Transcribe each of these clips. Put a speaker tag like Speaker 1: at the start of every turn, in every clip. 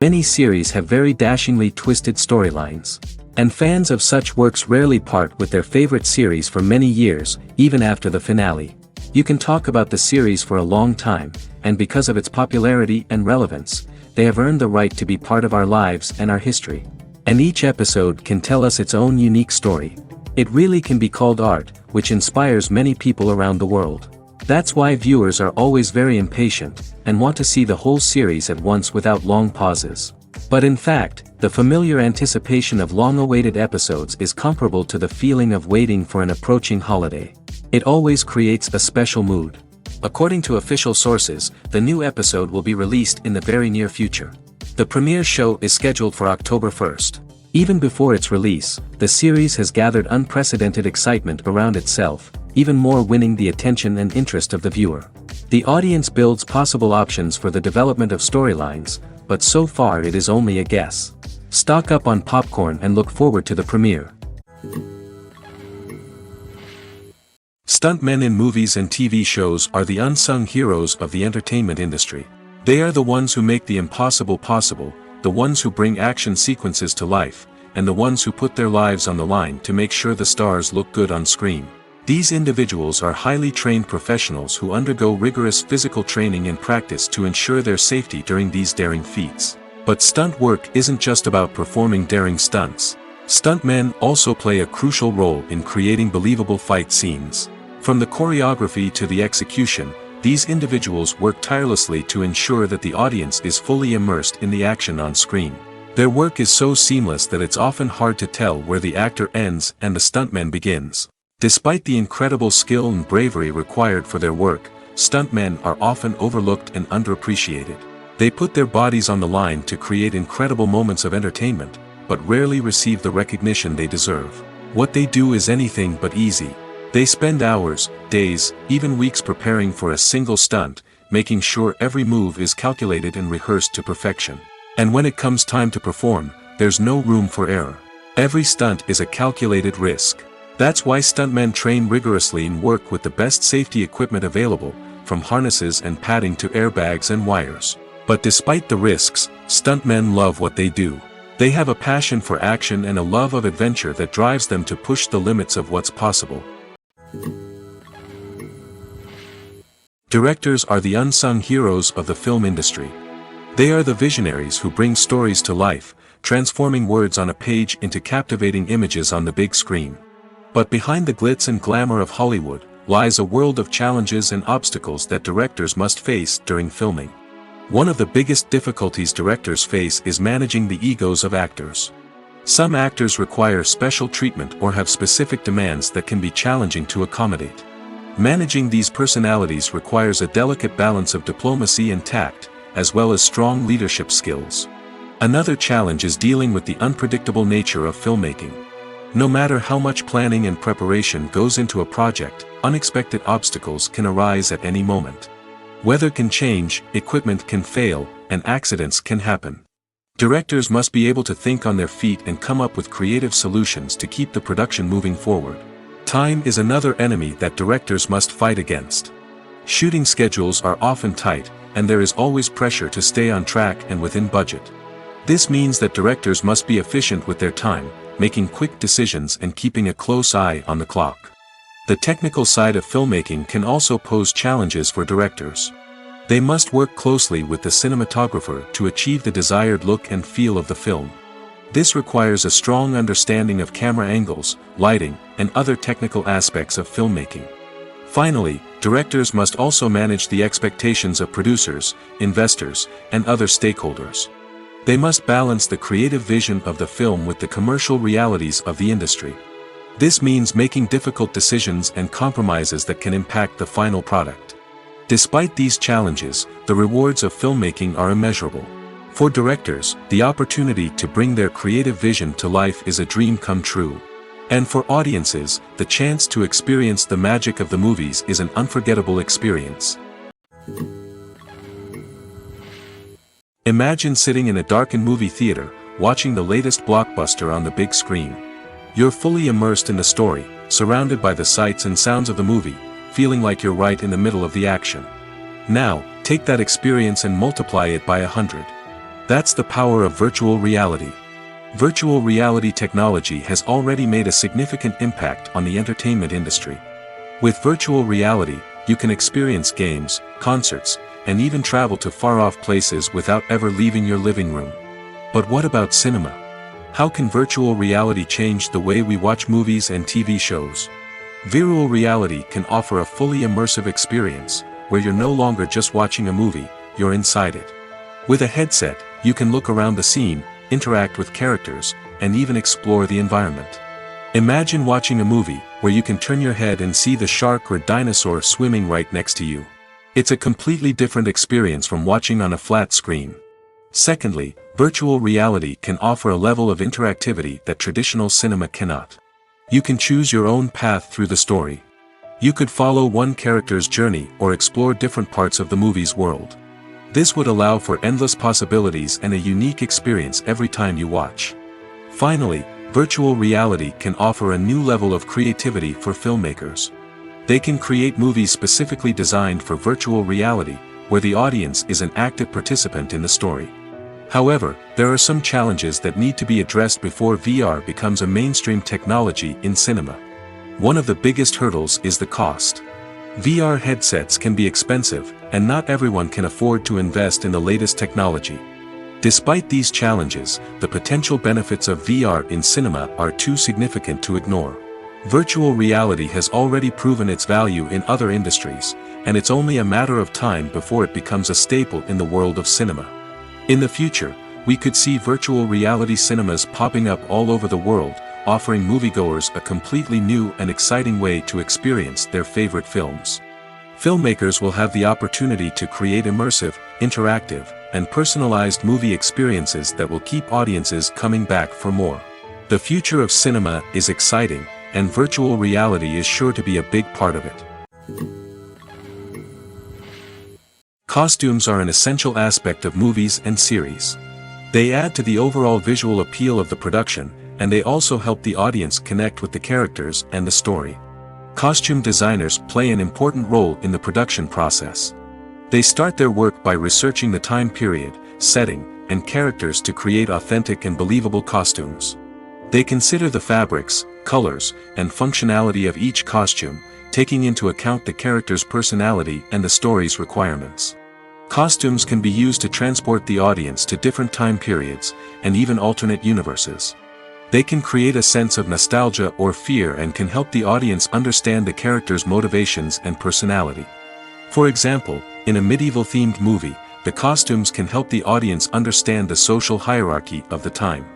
Speaker 1: Many series have very dashingly twisted storylines. And fans of such works rarely part with their favorite series for many years, even after the finale. You can talk about the series for a long time, and because of its popularity and relevance, they have earned the right to be part of our lives and our history. And each episode can tell us its own unique story. It really can be called art, which inspires many people around the world. That's why viewers are always very impatient, and want to see the whole series at once without long pauses. But in fact, the familiar anticipation of long-awaited episodes is comparable to the feeling of waiting for an approaching holiday. It always creates a special mood. According to official sources, the new episode will be released in the very near future. The premiere show is scheduled for October 1st. Even before its release, the series has gathered unprecedented excitement around itself, even more winning the attention and interest of the viewer. The audience builds possible options for the development of storylines, but so far it is only a guess. Stock up on popcorn and look forward to the premiere. Stuntmen in movies and TV shows are the unsung heroes of the entertainment industry. They are the ones who make the impossible possible, the ones who bring action sequences to life, and the ones who put their lives on the line to make sure the stars look good on screen. These individuals are highly trained professionals who undergo rigorous physical training and practice to ensure their safety during these daring feats. But stunt work isn't just about performing daring stunts. Stuntmen also play a crucial role in creating believable fight scenes. From the choreography to the execution, these individuals work tirelessly to ensure that the audience is fully immersed in the action on screen. Their work is so seamless that it's often hard to tell where the actor ends and the stuntman begins. Despite the incredible skill and bravery required for their work, stuntmen are often overlooked and underappreciated. They put their bodies on the line to create incredible moments of entertainment, but rarely receive the recognition they deserve. What they do is anything but easy. They spend hours, days, even weeks preparing for a single stunt, making sure every move is calculated and rehearsed to perfection. And when it comes time to perform, there's no room for error. Every stunt is a calculated risk. That's why stuntmen train rigorously and work with the best safety equipment available, from harnesses and padding to airbags and wires. But despite the risks, stuntmen love what they do. They have a passion for action and a love of adventure that drives them to push the limits of what's possible. Directors are the unsung heroes of the film industry. They are the visionaries who bring stories to life, transforming words on a page into captivating images on the big screen. But behind the glitz and glamour of Hollywood, lies a world of challenges and obstacles that directors must face during filming. One of the biggest difficulties directors face is managing the egos of actors. Some actors require special treatment or have specific demands that can be challenging to accommodate. Managing these personalities requires a delicate balance of diplomacy and tact, as well as strong leadership skills. Another challenge is dealing with the unpredictable nature of filmmaking. No matter how much planning and preparation goes into a project, unexpected obstacles can arise at any moment. Weather can change, equipment can fail, and accidents can happen. Directors must be able to think on their feet and come up with creative solutions to keep the production moving forward. Time is another enemy that directors must fight against. Shooting schedules are often tight, and there is always pressure to stay on track and within budget. This means that directors must be efficient with their time, making quick decisions and keeping a close eye on the clock. The technical side of filmmaking can also pose challenges for directors. They must work closely with the cinematographer to achieve the desired look and feel of the film. This requires a strong understanding of camera angles, lighting, and other technical aspects of filmmaking. Finally, directors must also manage the expectations of producers, investors, and other stakeholders. They must balance the creative vision of the film with the commercial realities of the industry. This means making difficult decisions and compromises that can impact the final product. Despite these challenges, the rewards of filmmaking are immeasurable. For directors, the opportunity to bring their creative vision to life is a dream come true. And for audiences, the chance to experience the magic of the movies is an unforgettable experience. Imagine sitting in a darkened movie theater, watching the latest blockbuster on the big screen. You're fully immersed in the story, surrounded by the sights and sounds of the movie, feeling like you're right in the middle of the action. Now, take that experience and multiply it by 100. That's the power of virtual reality. Virtual reality technology has already made a significant impact on the entertainment industry. With virtual reality, you can experience games, concerts, and even travel to far-off places without ever leaving your living room. But what about cinema? How can virtual reality change the way we watch movies and TV shows? Virtual reality can offer a fully immersive experience, where you're no longer just watching a movie, you're inside it. With a headset, you can look around the scene, interact with characters, and even explore the environment. Imagine watching a movie, where you can turn your head and see the shark or dinosaur swimming right next to you. It's a completely different experience from watching on a flat screen. Secondly, virtual reality can offer a level of interactivity that traditional cinema cannot. You can choose your own path through the story. You could follow one character's journey or explore different parts of the movie's world. This would allow for endless possibilities and a unique experience every time you watch. Finally, virtual reality can offer a new level of creativity for filmmakers. They can create movies specifically designed for virtual reality, where the audience is an active participant in the story. However, there are some challenges that need to be addressed before VR becomes a mainstream technology in cinema. One of the biggest hurdles is the cost. VR headsets can be expensive, and not everyone can afford to invest in the latest technology. Despite these challenges, the potential benefits of VR in cinema are too significant to ignore. Virtual reality has already proven its value in other industries, and it's only a matter of time before it becomes a staple in the world of cinema. In the future, we could see virtual reality cinemas popping up all over the world, offering moviegoers a completely new and exciting way to experience their favorite films. Filmmakers will have the opportunity to create immersive, interactive, and personalized movie experiences that will keep audiences coming back for more. The future of cinema is exciting, and virtual reality is sure to be a big part of it. Costumes are an essential aspect of movies and series. They add to the overall visual appeal of the production, and they also help the audience connect with the characters and the story. Costume designers play an important role in the production process. They start their work by researching the time period, setting, and characters to create authentic and believable costumes. They consider the fabrics, colors, and functionality of each costume, taking into account the character's personality and the story's requirements. Costumes can be used to transport the audience to different time periods, and even alternate universes. They can create a sense of nostalgia or fear and can help the audience understand the character's motivations and personality. For example, in a medieval-themed movie, the costumes can help the audience understand the social hierarchy of the time.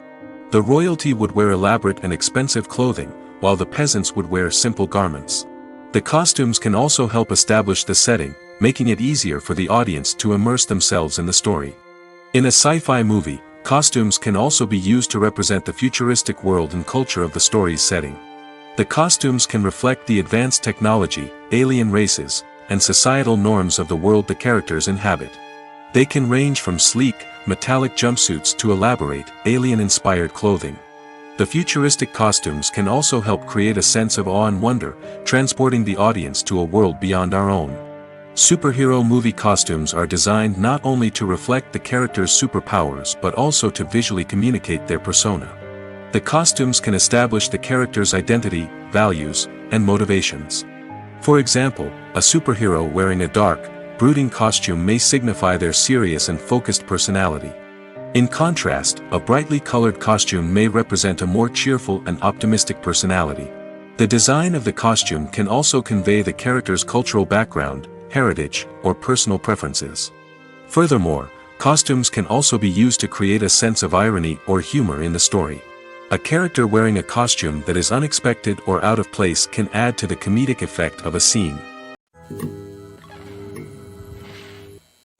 Speaker 1: The royalty would wear elaborate and expensive clothing, while the peasants would wear simple garments. The costumes can also help establish the setting, making it easier for the audience to immerse themselves in the story. In a sci-fi movie, costumes can also be used to represent the futuristic world and culture of the story's setting. The costumes can reflect the advanced technology, alien races, and societal norms of the world the characters inhabit. They can range from sleek, metallic jumpsuits to elaborate, alien-inspired clothing. The futuristic costumes can also help create a sense of awe and wonder, transporting the audience to a world beyond our own. Superhero movie costumes are designed not only to reflect the character's superpowers but also to visually communicate their persona. The costumes can establish the character's identity, values, and motivations. For example, a superhero wearing a dark, brooding costume may signify their serious and focused personality. In contrast, a brightly colored costume may represent a more cheerful and optimistic personality. The design of the costume can also convey the character's cultural background, heritage, or personal preferences. Furthermore, costumes can also be used to create a sense of irony or humor in the story. A character wearing a costume that is unexpected or out of place can add to the comedic effect of a scene.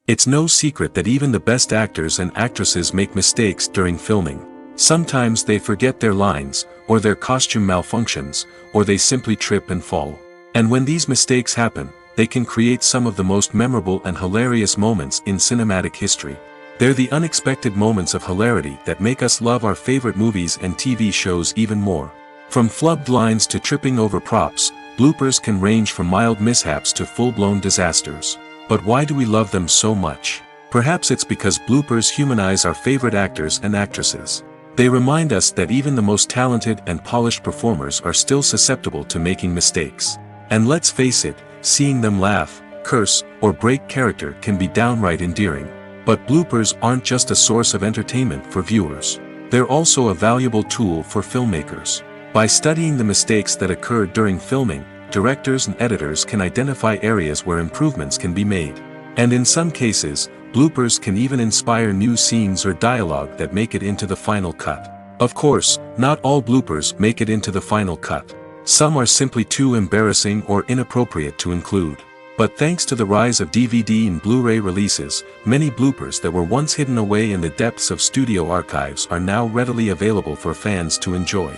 Speaker 1: It's no secret that even the best actors and actresses make mistakes during filming. Sometimes they forget their lines, or their costume malfunctions, or they simply trip and fall. And when these mistakes happen, they can create some of the most memorable and hilarious moments in cinematic history. They're the unexpected moments of hilarity that make us love our favorite movies and TV shows even more. From flubbed lines to tripping over props, bloopers can range from mild mishaps to full-blown disasters. But why do we love them so much? Perhaps it's because bloopers humanize our favorite actors and actresses. They remind us that even the most talented and polished performers are still susceptible to making mistakes. And let's face it, seeing them laugh, curse, or break character can be downright endearing. But bloopers aren't just a source of entertainment for viewers. They're also a valuable tool for filmmakers. By studying the mistakes that occur during filming, directors and editors can identify areas where improvements can be made. And in some cases, bloopers can even inspire new scenes or dialogue that make it into the final cut. Of course, not all bloopers make it into the final cut. Some are simply too embarrassing or inappropriate to include. But thanks to the rise of DVD and Blu-ray releases, many bloopers that were once hidden away in the depths of studio archives are now readily available for fans to enjoy.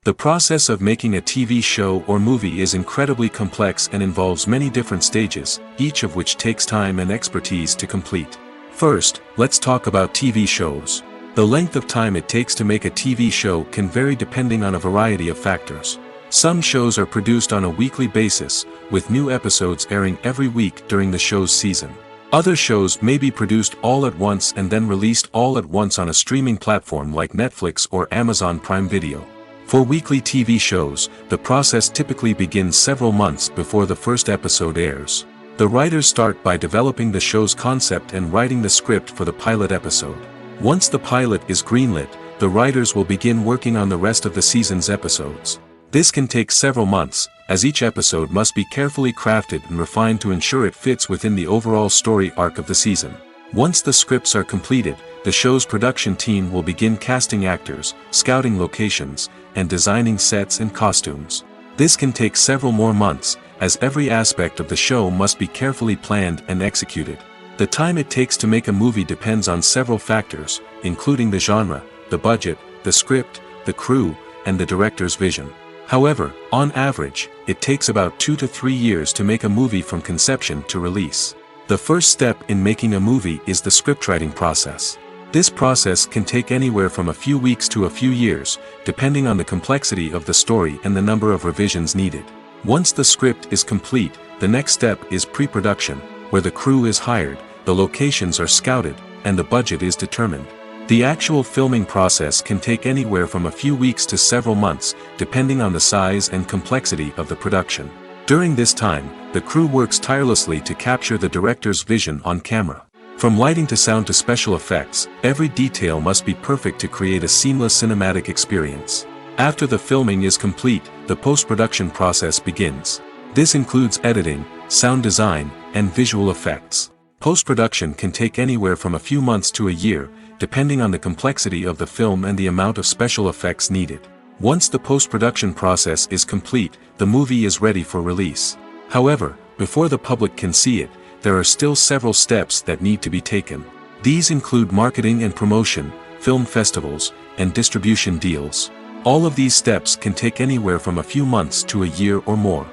Speaker 1: The process of making a TV show or movie is incredibly complex and involves many different stages, each of which takes time and expertise to complete. First, let's talk about TV shows. The length of time it takes to make a TV show can vary depending on a variety of factors. Some shows are produced on a weekly basis, with new episodes airing every week during the show's season. Other shows may be produced all at once and then released all at once on a streaming platform like Netflix or Amazon Prime Video. For weekly TV shows, the process typically begins several months before the first episode airs. The writers start by developing the show's concept and writing the script for the pilot episode. Once the pilot is greenlit, the writers will begin working on the rest of the season's episodes. This can take several months, as each episode must be carefully crafted and refined to ensure it fits within the overall story arc of the season. Once the scripts are completed, the show's production team will begin casting actors, scouting locations, and designing sets and costumes. This can take several more months, as every aspect of the show must be carefully planned and executed. The time it takes to make a movie depends on several factors, including the genre, the budget, the script, the crew, and the director's vision. However, on average, it takes about 2 to 3 years to make a movie from conception to release. The first step in making a movie is the scriptwriting process. This process can take anywhere from a few weeks to a few years, depending on the complexity of the story and the number of revisions needed. Once the script is complete, the next step is pre-production, where the crew is hired, the locations are scouted, and the budget is determined. The actual filming process can take anywhere from a few weeks to several months, depending on the size and complexity of the production. During this time, the crew works tirelessly to capture the director's vision on camera. From lighting to sound to special effects, every detail must be perfect to create a seamless cinematic experience. After the filming is complete, the post-production process begins. This includes editing, sound design, and visual effects. Post-production can take anywhere from a few months to a year, depending on the complexity of the film and the amount of special effects needed. Once the post-production process is complete, the movie is ready for release. However, before the public can see it, there are still several steps that need to be taken. These include marketing and promotion, film festivals, and distribution deals. All of these steps can take anywhere from a few months to a year or more.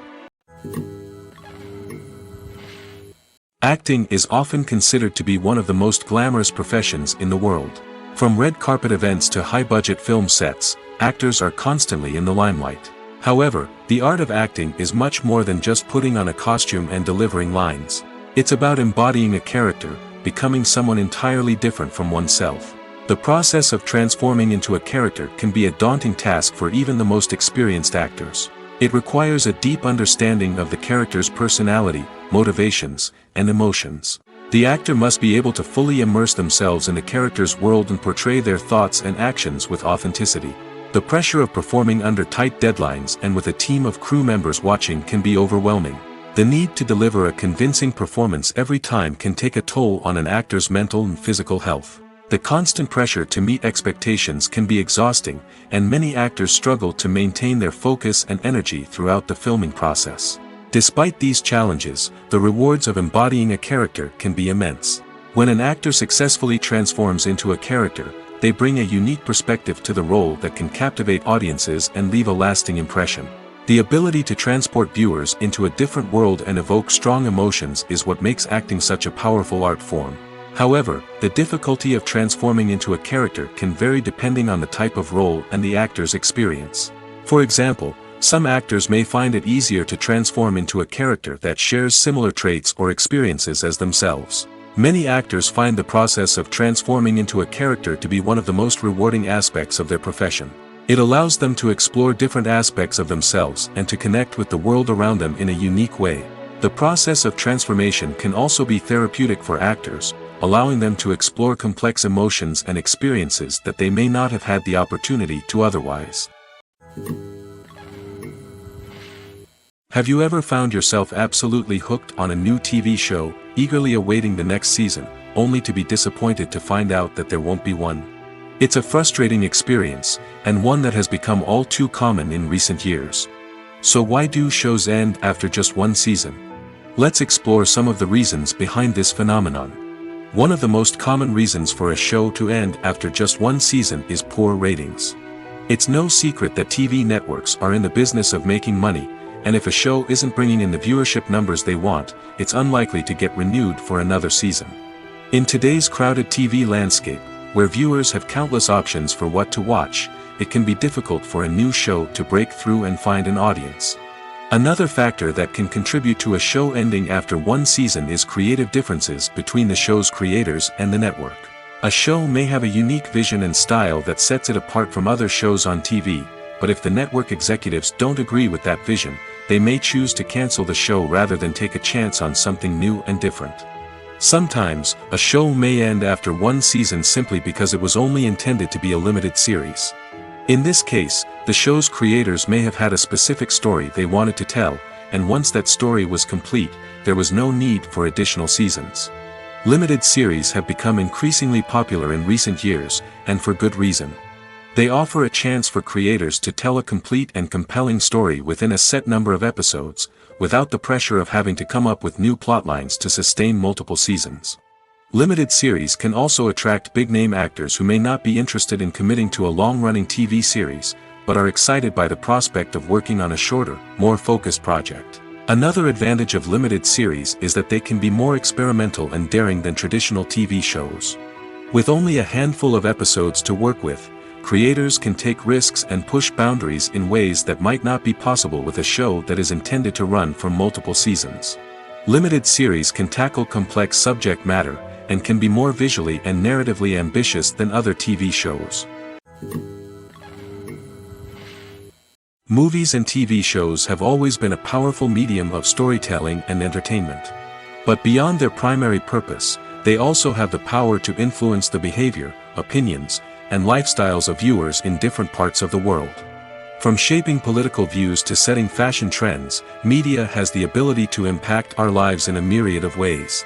Speaker 1: Acting is often considered to be one of the most glamorous professions in the world. From red carpet events to high-budget film sets, actors are constantly in the limelight. However, the art of acting is much more than just putting on a costume and delivering lines. It's about embodying a character, becoming someone entirely different from oneself. The process of transforming into a character can be a daunting task for even the most experienced actors. It requires a deep understanding of the character's personality, motivations, and emotions. The actor must be able to fully immerse themselves in the character's world and portray their thoughts and actions with authenticity. The pressure of performing under tight deadlines and with a team of crew members watching can be overwhelming. The need to deliver a convincing performance every time can take a toll on an actor's mental and physical health. The constant pressure to meet expectations can be exhausting, and many actors struggle to maintain their focus and energy throughout the filming process. Despite these challenges, the rewards of embodying a character can be immense. When an actor successfully transforms into a character, they bring a unique perspective to the role that can captivate audiences and leave a lasting impression. The ability to transport viewers into a different world and evoke strong emotions is what makes acting such a powerful art form. However, the difficulty of transforming into a character can vary depending on the type of role and the actor's experience. For example, Some actors may find it easier to transform into a character that shares similar traits or experiences as themselves. Many actors find the process of transforming into a character to be one of the most rewarding aspects of their profession. It allows them to explore different aspects of themselves and to connect with the world around them in a unique way. The process of transformation can also be therapeutic for actors, allowing them to explore complex emotions and experiences that they may not have had the opportunity to otherwise. Have you ever found yourself absolutely hooked on a new TV show, eagerly awaiting the next season, only to be disappointed to find out that there won't be one? It's a frustrating experience, and one that has become all too common in recent years. So why do shows end after just one season? Let's explore some of the reasons behind this phenomenon. One of the most common reasons for a show to end after just one season is poor ratings. It's no secret that TV networks are in the business of making money, and if a show isn't bringing in the viewership numbers they want, it's unlikely to get renewed for another season. In today's crowded TV landscape, where viewers have countless options for what to watch, it can be difficult for a new show to break through and find an audience. Another factor that can contribute to a show ending after one season is creative differences between the show's creators and the network. A show may have a unique vision and style that sets it apart from other shows on TV, but if the network executives don't agree with that vision, they may choose to cancel the show rather than take a chance on something new and different. Sometimes, a show may end after one season simply because it was only intended to be a limited series. In this case, the show's creators may have had a specific story they wanted to tell, and once that story was complete, there was no need for additional seasons. Limited series have become increasingly popular in recent years, and for good reason. They offer a chance for creators to tell a complete and compelling story within a set number of episodes, without the pressure of having to come up with new plotlines to sustain multiple seasons. Limited series can also attract big-name actors who may not be interested in committing to a long-running TV series, but are excited by the prospect of working on a shorter, more focused project. Another advantage of limited series is that they can be more experimental and daring than traditional TV shows. With only a handful of episodes to work with, creators can take risks and push boundaries in ways that might not be possible with a show that is intended to run for multiple seasons. Limited series can tackle complex subject matter, and can be more visually and narratively ambitious than other TV shows. Movies and TV shows have always been a powerful medium of storytelling and entertainment. But beyond their primary purpose, they also have the power to influence the behavior, opinions, and lifestyles of viewers in different parts of the world. From shaping political views to setting fashion trends, media has the ability to impact our lives in a myriad of ways.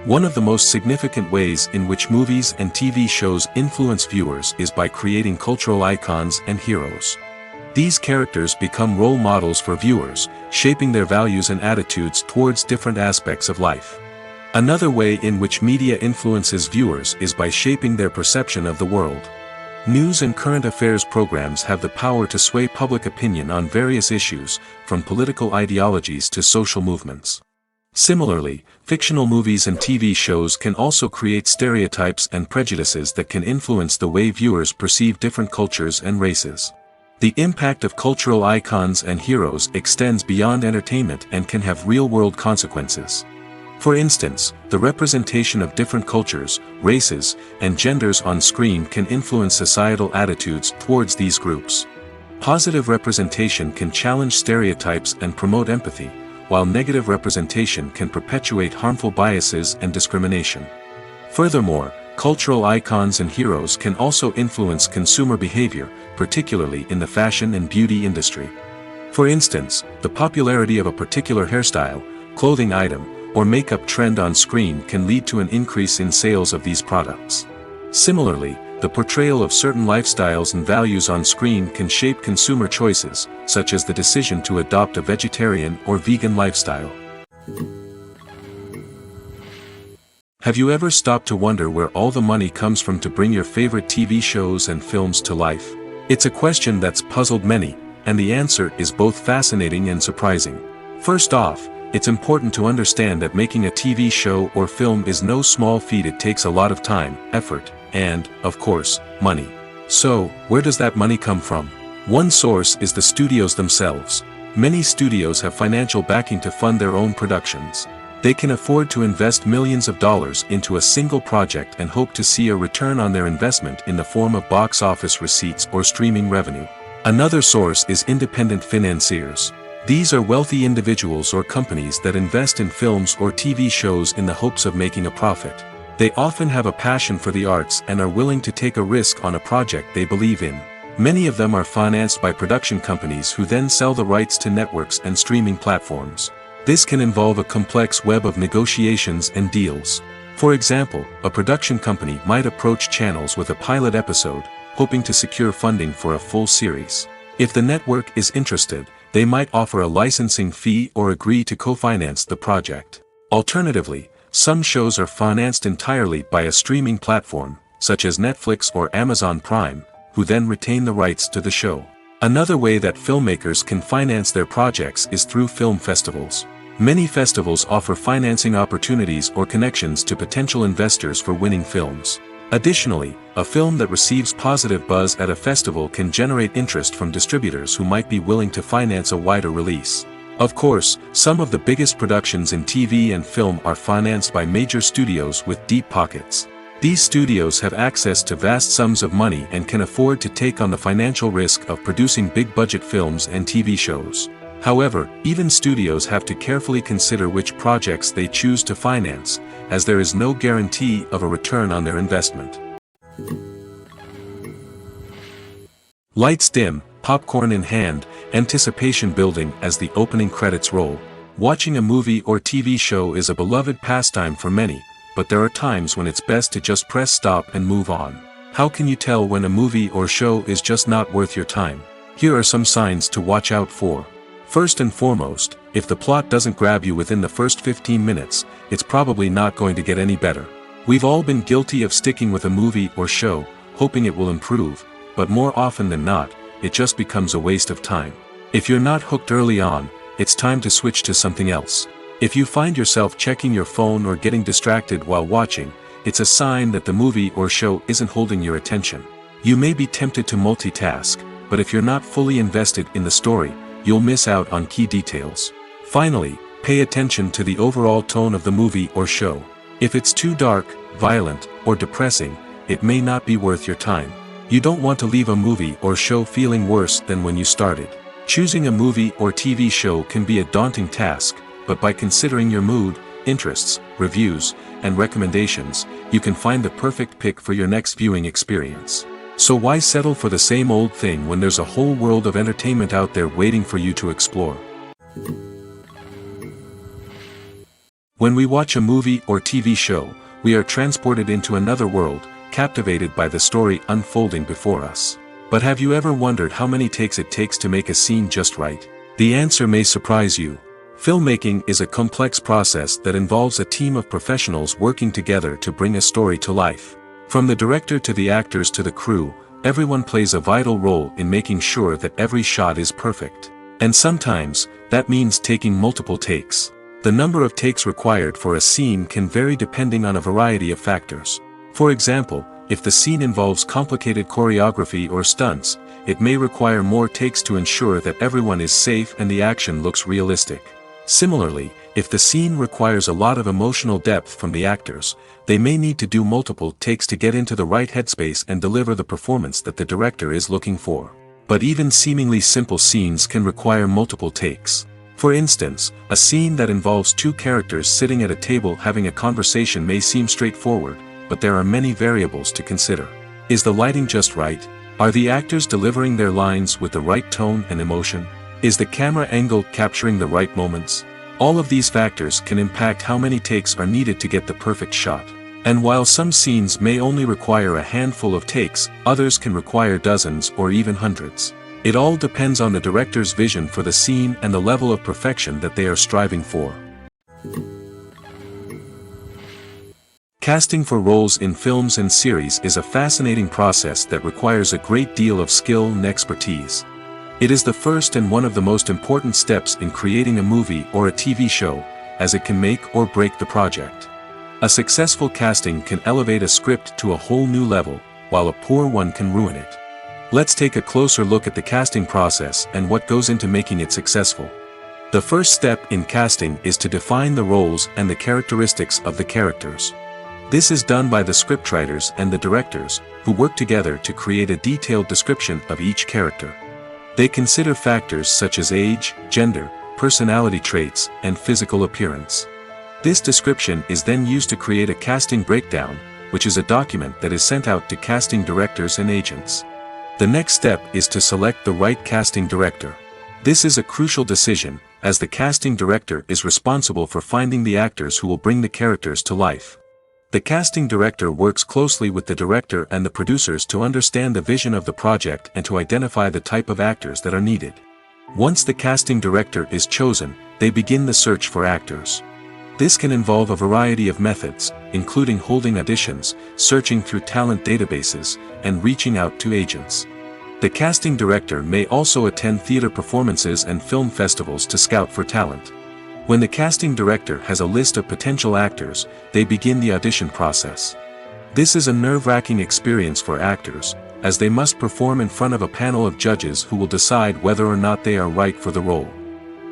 Speaker 1: One of the most significant ways in which movies and TV shows influence viewers is by creating cultural icons and heroes. These characters become role models for viewers, shaping their values and attitudes towards different aspects of life. Another way in which media influences viewers is by shaping their perception of the world. News and current affairs programs have the power to sway public opinion on various issues, from political ideologies to social movements. Similarly, fictional movies and TV shows can also create stereotypes and prejudices that can influence the way viewers perceive different cultures and races. The impact of cultural icons and heroes extends beyond entertainment and can have real-world consequences. For instance, the representation of different cultures, races, and genders on screen can influence societal attitudes towards these groups. Positive representation can challenge stereotypes and promote empathy, while negative representation can perpetuate harmful biases and discrimination. Furthermore, cultural icons and heroes can also influence consumer behavior, particularly in the fashion and beauty industry. For instance, the popularity of a particular hairstyle, clothing item, or makeup trend on screen can lead to an increase in sales of these products. Similarly, the portrayal of certain lifestyles and values on screen can shape consumer choices, such as the decision to adopt a vegetarian or vegan lifestyle. Have you ever stopped to wonder where all the money comes from to bring your favorite TV shows and films to life? It's a question that's puzzled many, and the answer is both fascinating and surprising. First off, it's important to understand that making a TV show or film is no small feat. It takes a lot of time, effort, and, of course, money. So, where does that money come from? One source is the studios themselves. Many studios have financial backing to fund their own productions. They can afford to invest millions of dollars into a single project and hope to see a return on their investment in the form of box office receipts or streaming revenue. Another source is independent financiers. These are wealthy individuals or companies that invest in films or TV shows in the hopes of making a profit. They often have a passion for the arts and are willing to take a risk on a project they believe in. Many of them are financed by production companies who then sell the rights to networks and streaming platforms. This can involve a complex web of negotiations and deals. For example, a production company might approach channels with a pilot episode, hoping to secure funding for a full series. If the network is interested, they might offer a licensing fee or agree to co-finance the project. Alternatively, some shows are financed entirely by a streaming platform, such as Netflix or Amazon Prime, who then retain the rights to the show. Another way that filmmakers can finance their projects is through film festivals. Many festivals offer financing opportunities or connections to potential investors for winning films. Additionally, a film that receives positive buzz at a festival can generate interest from distributors who might be willing to finance a wider release. Of course, some of the biggest productions in TV and film are financed by major studios with deep pockets. These studios have access to vast sums of money and can afford to take on the financial risk of producing big-budget films and TV shows. However, even studios have to carefully consider which projects they choose to finance, as there is no guarantee of a return on their investment. Lights dim, popcorn in hand, anticipation building as the opening credits roll. Watching a movie or TV show is a beloved pastime for many, but there are times when it's best to just press stop and move on. How can you tell when a movie or show is just not worth your time? Here are some signs to watch out for. First and foremost, if the plot doesn't grab you within the first 15 minutes, it's probably not going to get any better. We've all been guilty of sticking with a movie or show, hoping it will improve, but more often than not, it just becomes a waste of time. If you're not hooked early on, it's time to switch to something else. If you find yourself checking your phone or getting distracted while watching, it's a sign that the movie or show isn't holding your attention. You may be tempted to multitask, but if you're not fully invested in the story, you'll miss out on key details. Finally, pay attention to the overall tone of the movie or show. If it's too dark, violent, or depressing, it may not be worth your time. You don't want to leave a movie or show feeling worse than when you started. Choosing a movie or TV show can be a daunting task, but by considering your mood, interests, reviews, and recommendations, you can find the perfect pick for your next viewing experience. So why settle for the same old thing when there's a whole world of entertainment out there waiting for you to explore? When we watch a movie or TV show, we are transported into another world, captivated by the story unfolding before us. But have you ever wondered how many takes it takes to make a scene just right? The answer may surprise you. Filmmaking is a complex process that involves a team of professionals working together to bring a story to life. From the director to the actors to the crew, everyone plays a vital role in making sure that every shot is perfect. And sometimes, that means taking multiple takes. The number of takes required for a scene can vary depending on a variety of factors. For example, if the scene involves complicated choreography or stunts, it may require more takes to ensure that everyone is safe and the action looks realistic. Similarly, if the scene requires a lot of emotional depth from the actors, they may need to do multiple takes to get into the right headspace and deliver the performance that the director is looking for. But even seemingly simple scenes can require multiple takes. For instance, a scene that involves two characters sitting at a table having a conversation may seem straightforward, but there are many variables to consider. Is the lighting just right? Are the actors delivering their lines with the right tone and emotion? Is the camera angle capturing the right moments? All of these factors can impact how many takes are needed to get the perfect shot. And while some scenes may only require a handful of takes, others can require dozens or even hundreds. It all depends on the director's vision for the scene and the level of perfection that they are striving for. Casting for roles in films and series is a fascinating process that requires a great deal of skill and expertise. It is the first and one of the most important steps in creating a movie or a TV show, as it can make or break the project. A successful casting can elevate a script to a whole new level, while a poor one can ruin it. Let's take a closer look at the casting process and what goes into making it successful. The first step in casting is to define the roles and the characteristics of the characters. This is done by the scriptwriters and the directors, who work together to create a detailed description of each character. They consider factors such as age, gender, personality traits, and physical appearance. This description is then used to create a casting breakdown, which is a document that is sent out to casting directors and agents. The next step is to select the right casting director. This is a crucial decision, as the casting director is responsible for finding the actors who will bring the characters to life. The casting director works closely with the director and the producers to understand the vision of the project and to identify the type of actors that are needed. Once the casting director is chosen, they begin the search for actors. This can involve a variety of methods, including holding auditions, searching through talent databases, and reaching out to agents. The casting director may also attend theater performances and film festivals to scout for talent. When the casting director has a list of potential actors, they begin the audition process. This is a nerve-wracking experience for actors, as they must perform in front of a panel of judges who will decide whether or not they are right for the role.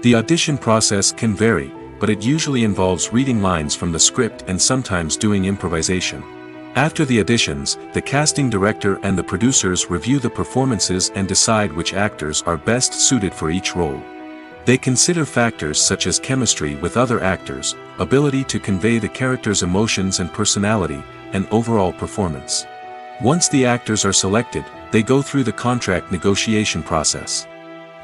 Speaker 1: The audition process can vary, but it usually involves reading lines from the script and sometimes doing improvisation. After the auditions, the casting director and the producers review the performances and decide which actors are best suited for each role. They consider factors such as chemistry with other actors, ability to convey the character's emotions and personality, and overall performance. Once the actors are selected, they go through the contract negotiation process.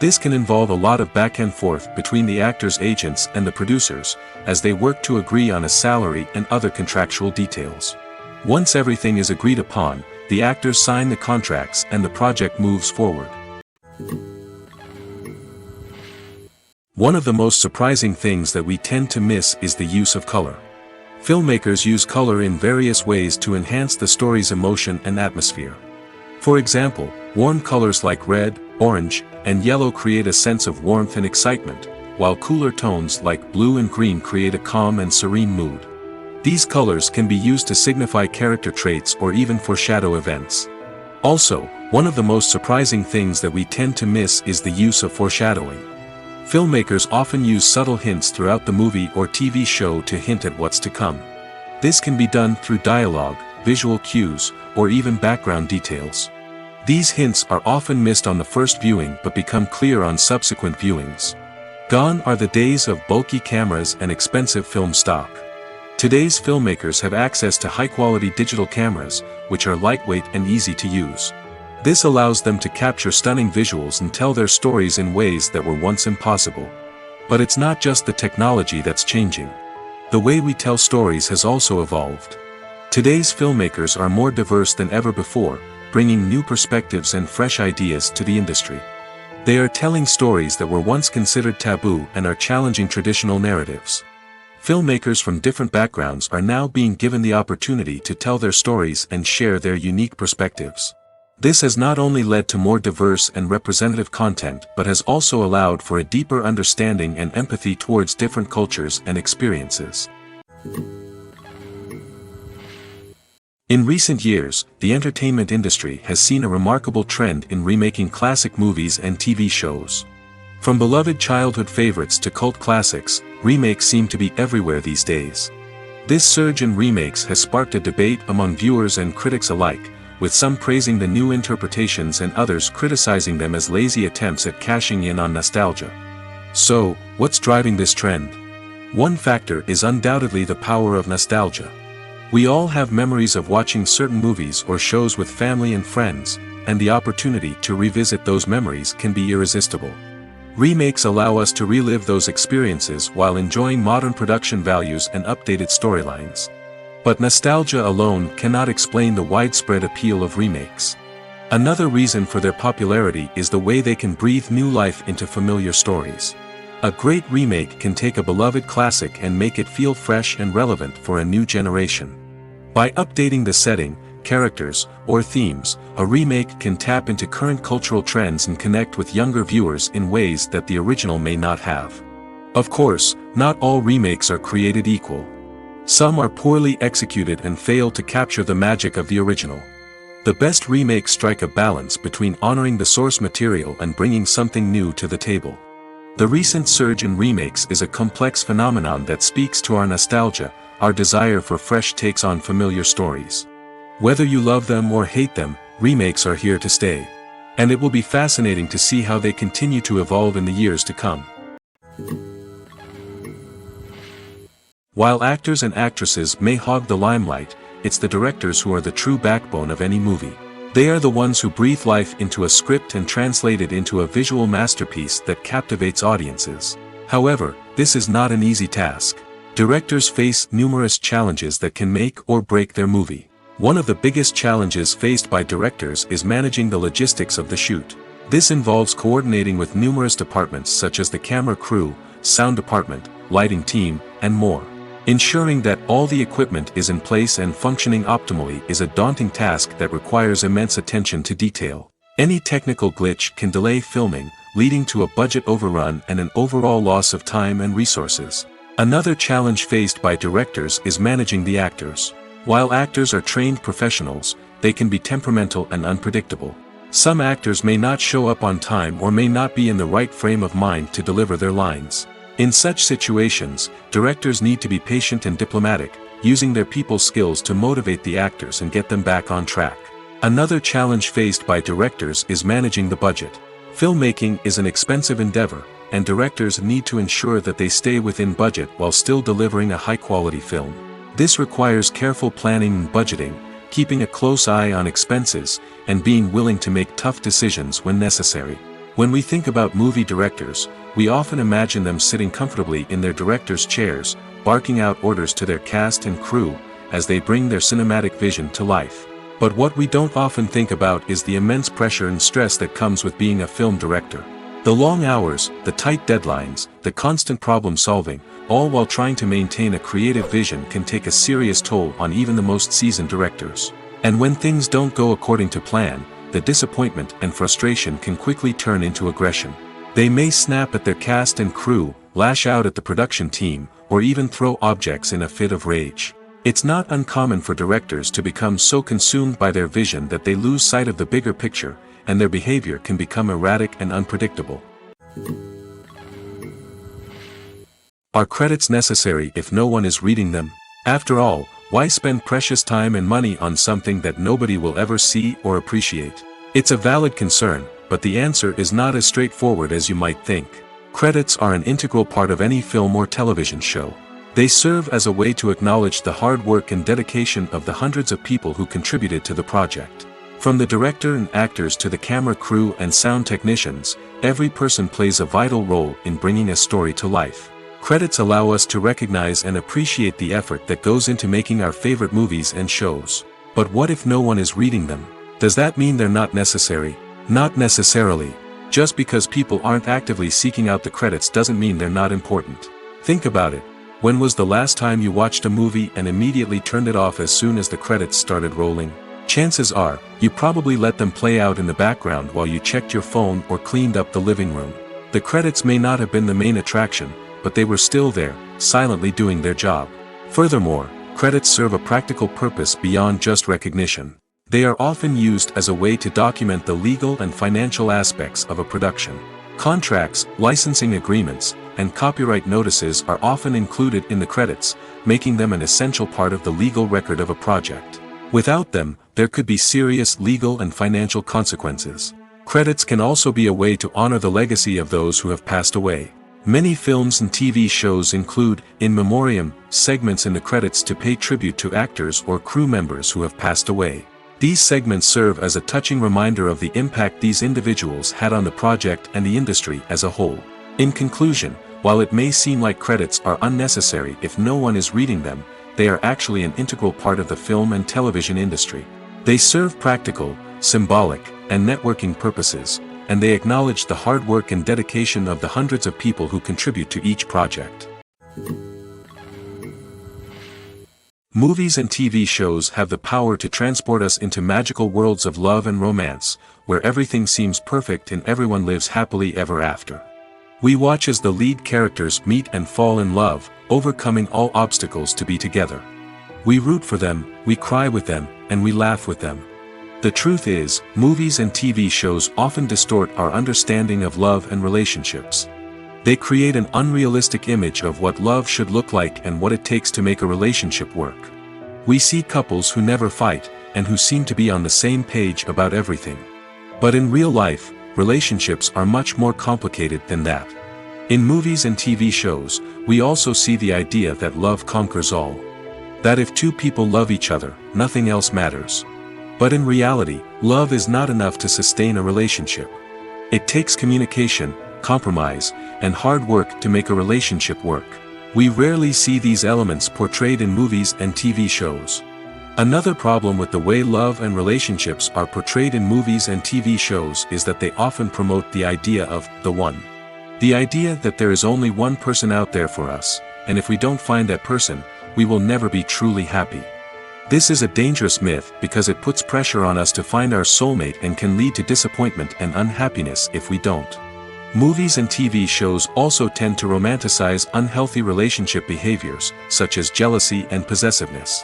Speaker 1: This can involve a lot of back and forth between the actors' agents and the producers, as they work to agree on a salary and other contractual details. Once everything is agreed upon, the actors sign the contracts and the project moves forward. One of the most surprising things that we tend to miss is the use of color. Filmmakers use color in various ways to enhance the story's emotion and atmosphere. For example, warm colors like red, orange, and yellow create a sense of warmth and excitement, while cooler tones like blue and green create a calm and serene mood. These colors can be used to signify character traits or even foreshadow events. Also, one of the most surprising things that we tend to miss is the use of foreshadowing. Filmmakers often use subtle hints throughout the movie or TV show to hint at what's to come. This can be done through dialogue, visual cues, or even background details. These hints are often missed on the first viewing but become clear on subsequent viewings. Gone are the days of bulky cameras and expensive film stock. Today's filmmakers have access to high-quality digital cameras, which are lightweight and easy to use. This allows them to capture stunning visuals and tell their stories in ways that were once impossible. But it's not just the technology that's changing. The way we tell stories has also evolved. Today's filmmakers are more diverse than ever before, bringing new perspectives and fresh ideas to the industry. They are telling stories that were once considered taboo and are challenging traditional narratives. Filmmakers from different backgrounds are now being given the opportunity to tell their stories and share their unique perspectives. This has not only led to more diverse and representative content but has also allowed for a deeper understanding and empathy towards different cultures and experiences. In recent years, the entertainment industry has seen a remarkable trend in remaking classic movies and TV shows. From beloved childhood favorites to cult classics, remakes seem to be everywhere these days. This surge in remakes has sparked a debate among viewers and critics alike, with some praising the new interpretations and others criticizing them as lazy attempts at cashing in on nostalgia. So, what's driving this trend? One factor is undoubtedly the power of nostalgia. We all have memories of watching certain movies or shows with family and friends, and the opportunity to revisit those memories can be irresistible. Remakes allow us to relive those experiences while enjoying modern production values and updated storylines. But nostalgia alone cannot explain the widespread appeal of remakes. Another reason for their popularity is the way they can breathe new life into familiar stories. A great remake can take a beloved classic and make it feel fresh and relevant for a new generation. By updating the setting, characters, or themes, a remake can tap into current cultural trends and connect with younger viewers in ways that the original may not have. Of course, not all remakes are created equal. Some are poorly executed and fail to capture the magic of the original. The best remakes strike a balance between honoring the source material and bringing something new to the table. The recent surge in remakes is a complex phenomenon that speaks to our nostalgia, our desire for fresh takes on familiar stories. Whether you love them or hate them, remakes are here to stay. And it will be fascinating to see how they continue to evolve in the years to come. While actors and actresses may hog the limelight, it's the directors who are the true backbone of any movie. They are the ones who breathe life into a script and translate it into a visual masterpiece that captivates audiences. However, this is not an easy task. Directors face numerous challenges that can make or break their movie. One of the biggest challenges faced by directors is managing the logistics of the shoot. This involves coordinating with numerous departments such as the camera crew, sound department, lighting team, and more. Ensuring that all the equipment is in place and functioning optimally is a daunting task that requires immense attention to detail. Any technical glitch can delay filming, leading to a budget overrun and an overall loss of time and resources. Another challenge faced by directors is managing the actors. While actors are trained professionals, they can be temperamental and unpredictable. Some actors may not show up on time or may not be in the right frame of mind to deliver their lines. In such situations, directors need to be patient and diplomatic, using their people skills to motivate the actors and get them back on track. Another challenge faced by directors is managing the budget. Filmmaking is an expensive endeavor, and directors need to ensure that they stay within budget while still delivering a high-quality film. This requires careful planning and budgeting, keeping a close eye on expenses, and being willing to make tough decisions when necessary. When we think about movie directors, we often imagine them sitting comfortably in their director's chairs, barking out orders to their cast and crew, as they bring their cinematic vision to life. But what we don't often think about is the immense pressure and stress that comes with being a film director. The long hours, the tight deadlines, the constant problem solving, all while trying to maintain a creative vision can take a serious toll on even the most seasoned directors. And when things don't go according to plan, the disappointment and frustration can quickly turn into aggression. They may snap at their cast and crew, lash out at the production team, or even throw objects in a fit of rage. It's not uncommon for directors to become so consumed by their vision that they lose sight of the bigger picture, and their behavior can become erratic and unpredictable. Are credits necessary if no one is reading them? After all, why spend precious time and money on something that nobody will ever see or appreciate? It's a valid concern, but the answer is not as straightforward as you might think. Credits are an integral part of any film or television show. They serve as a way to acknowledge the hard work and dedication of the hundreds of people who contributed to the project. From the director and actors to the camera crew and sound technicians, every person plays a vital role in bringing a story to life. Credits allow us to recognize and appreciate the effort that goes into making our favorite movies and shows. But what if no one is reading them? Does that mean they're not necessary? Not necessarily. Just because people aren't actively seeking out the credits doesn't mean they're not important. Think about it. When was the last time you watched a movie and immediately turned it off as soon as the credits started rolling? Chances are, you probably let them play out in the background while you checked your phone or cleaned up the living room. The credits may not have been the main attraction, but they were still there, silently doing their job. Furthermore, credits serve a practical purpose beyond just recognition. They are often used as a way to document the legal and financial aspects of a production. Contracts, licensing agreements, and copyright notices are often included in the credits, making them an essential part of the legal record of a project. Without them, there could be serious legal and financial consequences. Credits can also be a way to honor the legacy of those who have passed away. Many films and TV shows include, in memoriam, segments in the credits to pay tribute to actors or crew members who have passed away. These segments serve as a touching reminder of the impact these individuals had on the project and the industry as a whole. In conclusion, while it may seem like credits are unnecessary if no one is reading them, they are actually an integral part of the film and television industry. They serve practical, symbolic, and networking purposes, and they acknowledge the hard work and dedication of the hundreds of people who contribute to each project. Movies and TV shows have the power to transport us into magical worlds of love and romance, where everything seems perfect and everyone lives happily ever after. We watch as the lead characters meet and fall in love, overcoming all obstacles to be together. We root for them, we cry with them, and we laugh with them. The truth is, movies and TV shows often distort our understanding of love and relationships. They create an unrealistic image of what love should look like and what it takes to make a relationship work. We see couples who never fight, and who seem to be on the same page about everything. But in real life, relationships are much more complicated than that. In movies and TV shows, we also see the idea that love conquers all. That if two people love each other, nothing else matters. But in reality, love is not enough to sustain a relationship. It takes communication, compromise, and hard work to make a relationship work. We rarely see these elements portrayed in movies and TV shows. Another problem with the way love and relationships are portrayed in movies and TV shows is that they often promote the idea of the one. The idea that there is only one person out there for us, and if we don't find that person, we will never be truly happy. This is a dangerous myth because it puts pressure on us to find our soulmate and can lead to disappointment and unhappiness if we don't. Movies and TV shows also tend to romanticize unhealthy relationship behaviors, such as jealousy and possessiveness.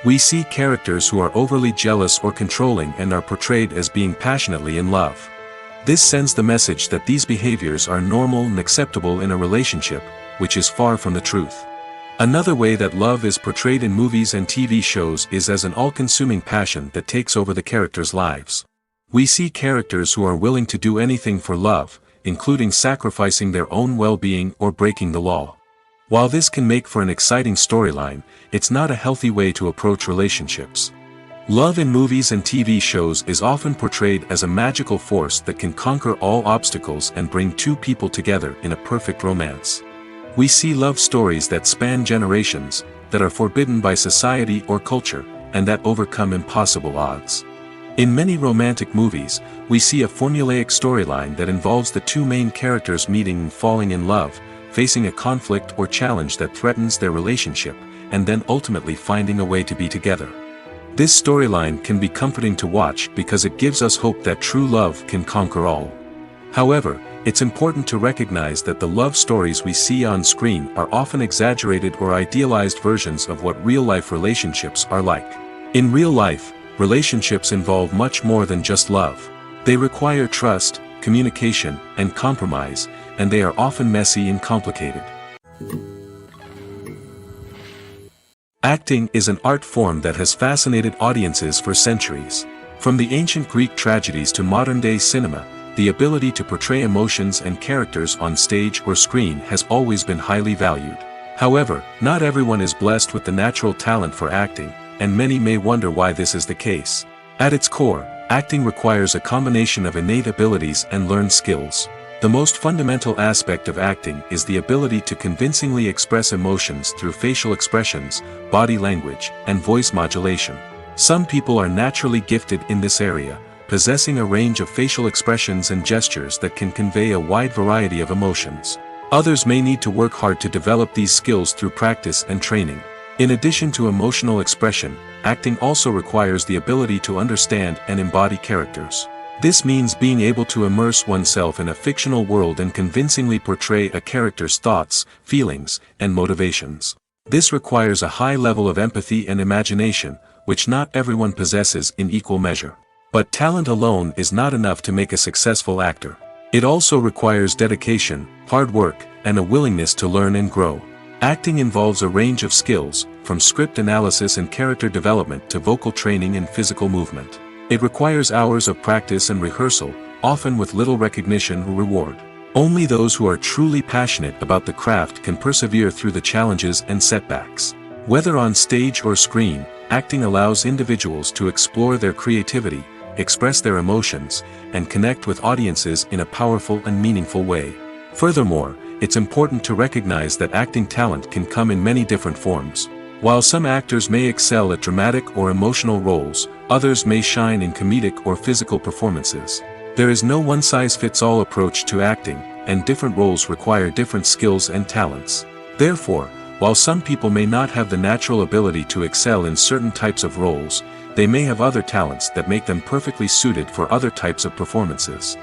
Speaker 1: We see characters who are overly jealous or controlling and are portrayed as being passionately in love. This sends the message that these behaviors are normal and acceptable in a relationship, which is far from the truth. Another way that love is portrayed in movies and TV shows is as an all-consuming passion that takes over the characters' lives. We see characters who are willing to do anything for love, including sacrificing their own well-being or breaking the law. While this can make for an exciting storyline, it's not a healthy way to approach relationships. Love in movies and TV shows is often portrayed as a magical force that can conquer all obstacles and bring two people together in a perfect romance. We see love stories that span generations, that are forbidden by society or culture, and that overcome impossible odds. In many romantic movies, we see a formulaic storyline that involves the two main characters meeting and falling in love, facing a conflict or challenge that threatens their relationship, and then ultimately finding a way to be together. This storyline can be comforting to watch because it gives us hope that true love can conquer all. However, it's important to recognize that the love stories we see on screen are often exaggerated or idealized versions of what real-life relationships are like. In real life, relationships involve much more than just love. They require trust, communication, and compromise, and they are often messy and complicated. Acting is an art form that has fascinated audiences for centuries. From the ancient Greek tragedies to modern-day cinema, the ability to portray emotions and characters on stage or screen has always been highly valued. However, not everyone is blessed with the natural talent for acting, and many may wonder why this is the case. At its core, acting requires a combination of innate abilities and learned skills. The most fundamental aspect of acting is the ability to convincingly express emotions through facial expressions, body language, and voice modulation. Some people are naturally gifted in this area, possessing a range of facial expressions and gestures that can convey a wide variety of emotions. Others may need to work hard to develop these skills through practice and training. In addition to emotional expression, acting also requires the ability to understand and embody characters. This means being able to immerse oneself in a fictional world and convincingly portray a character's thoughts, feelings, and motivations. This requires a high level of empathy and imagination, which not everyone possesses in equal measure. But talent alone is not enough to make a successful actor. It also requires dedication, hard work, and a willingness to learn and grow. Acting involves a range of skills, from script analysis and character development to vocal training and physical movement. It requires hours of practice and rehearsal, often with little recognition or reward. Only those who are truly passionate about the craft can persevere through the challenges and setbacks. Whether on stage or screen, acting allows individuals to explore their creativity, express their emotions, and connect with audiences in a powerful and meaningful way. Furthermore, it's important to recognize that acting talent can come in many different forms. While some actors may excel at dramatic or emotional roles, others may shine in comedic or physical performances. There is no one-size-fits-all approach to acting, and different roles require different skills and talents. Therefore, while some people may not have the natural ability to excel in certain types of roles, they may have other talents that make them perfectly suited for other types of performances.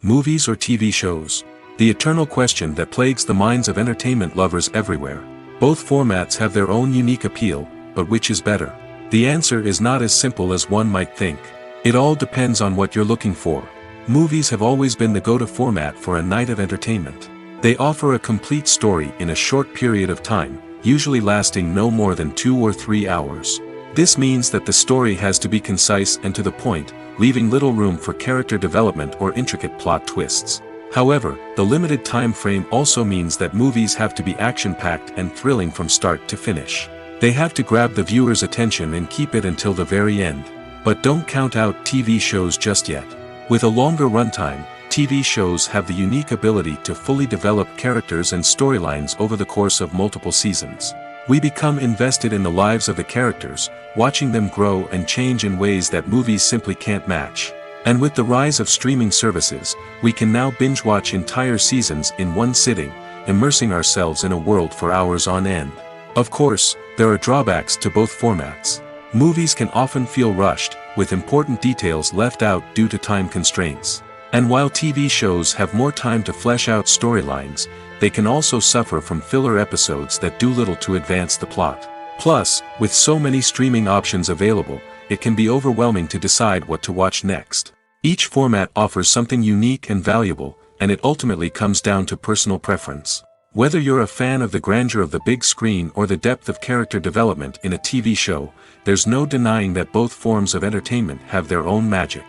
Speaker 1: Movies or TV shows? The eternal question that plagues the minds of entertainment lovers everywhere. Both formats have their own unique appeal, but which is better? The answer is not as simple as one might think. It all depends on what you're looking for. Movies have always been the go-to format for a night of entertainment. They offer a complete story in a short period of time, usually lasting no more than 2 or 3 hours. This means that the story has to be concise and to the point, leaving little room for character development or intricate plot twists. However, the limited time frame also means that movies have to be action-packed and thrilling from start to finish. They have to grab the viewer's attention and keep it until the very end. But don't count out TV shows just yet. With a longer runtime, TV shows have the unique ability to fully develop characters and storylines over the course of multiple seasons. We become invested in the lives of the characters, watching them grow and change in ways that movies simply can't match. And with the rise of streaming services, we can now binge-watch entire seasons in one sitting, immersing ourselves in a world for hours on end. Of course, there are drawbacks to both formats. Movies can often feel rushed, with important details left out due to time constraints. And while TV shows have more time to flesh out storylines, they can also suffer from filler episodes that do little to advance the plot. Plus, with so many streaming options available, it can be overwhelming to decide what to watch next. Each format offers something unique and valuable, and it ultimately comes down to personal preference. Whether you're a fan of the grandeur of the big screen or the depth of character development in a TV show, there's no denying that both forms of entertainment have their own magic.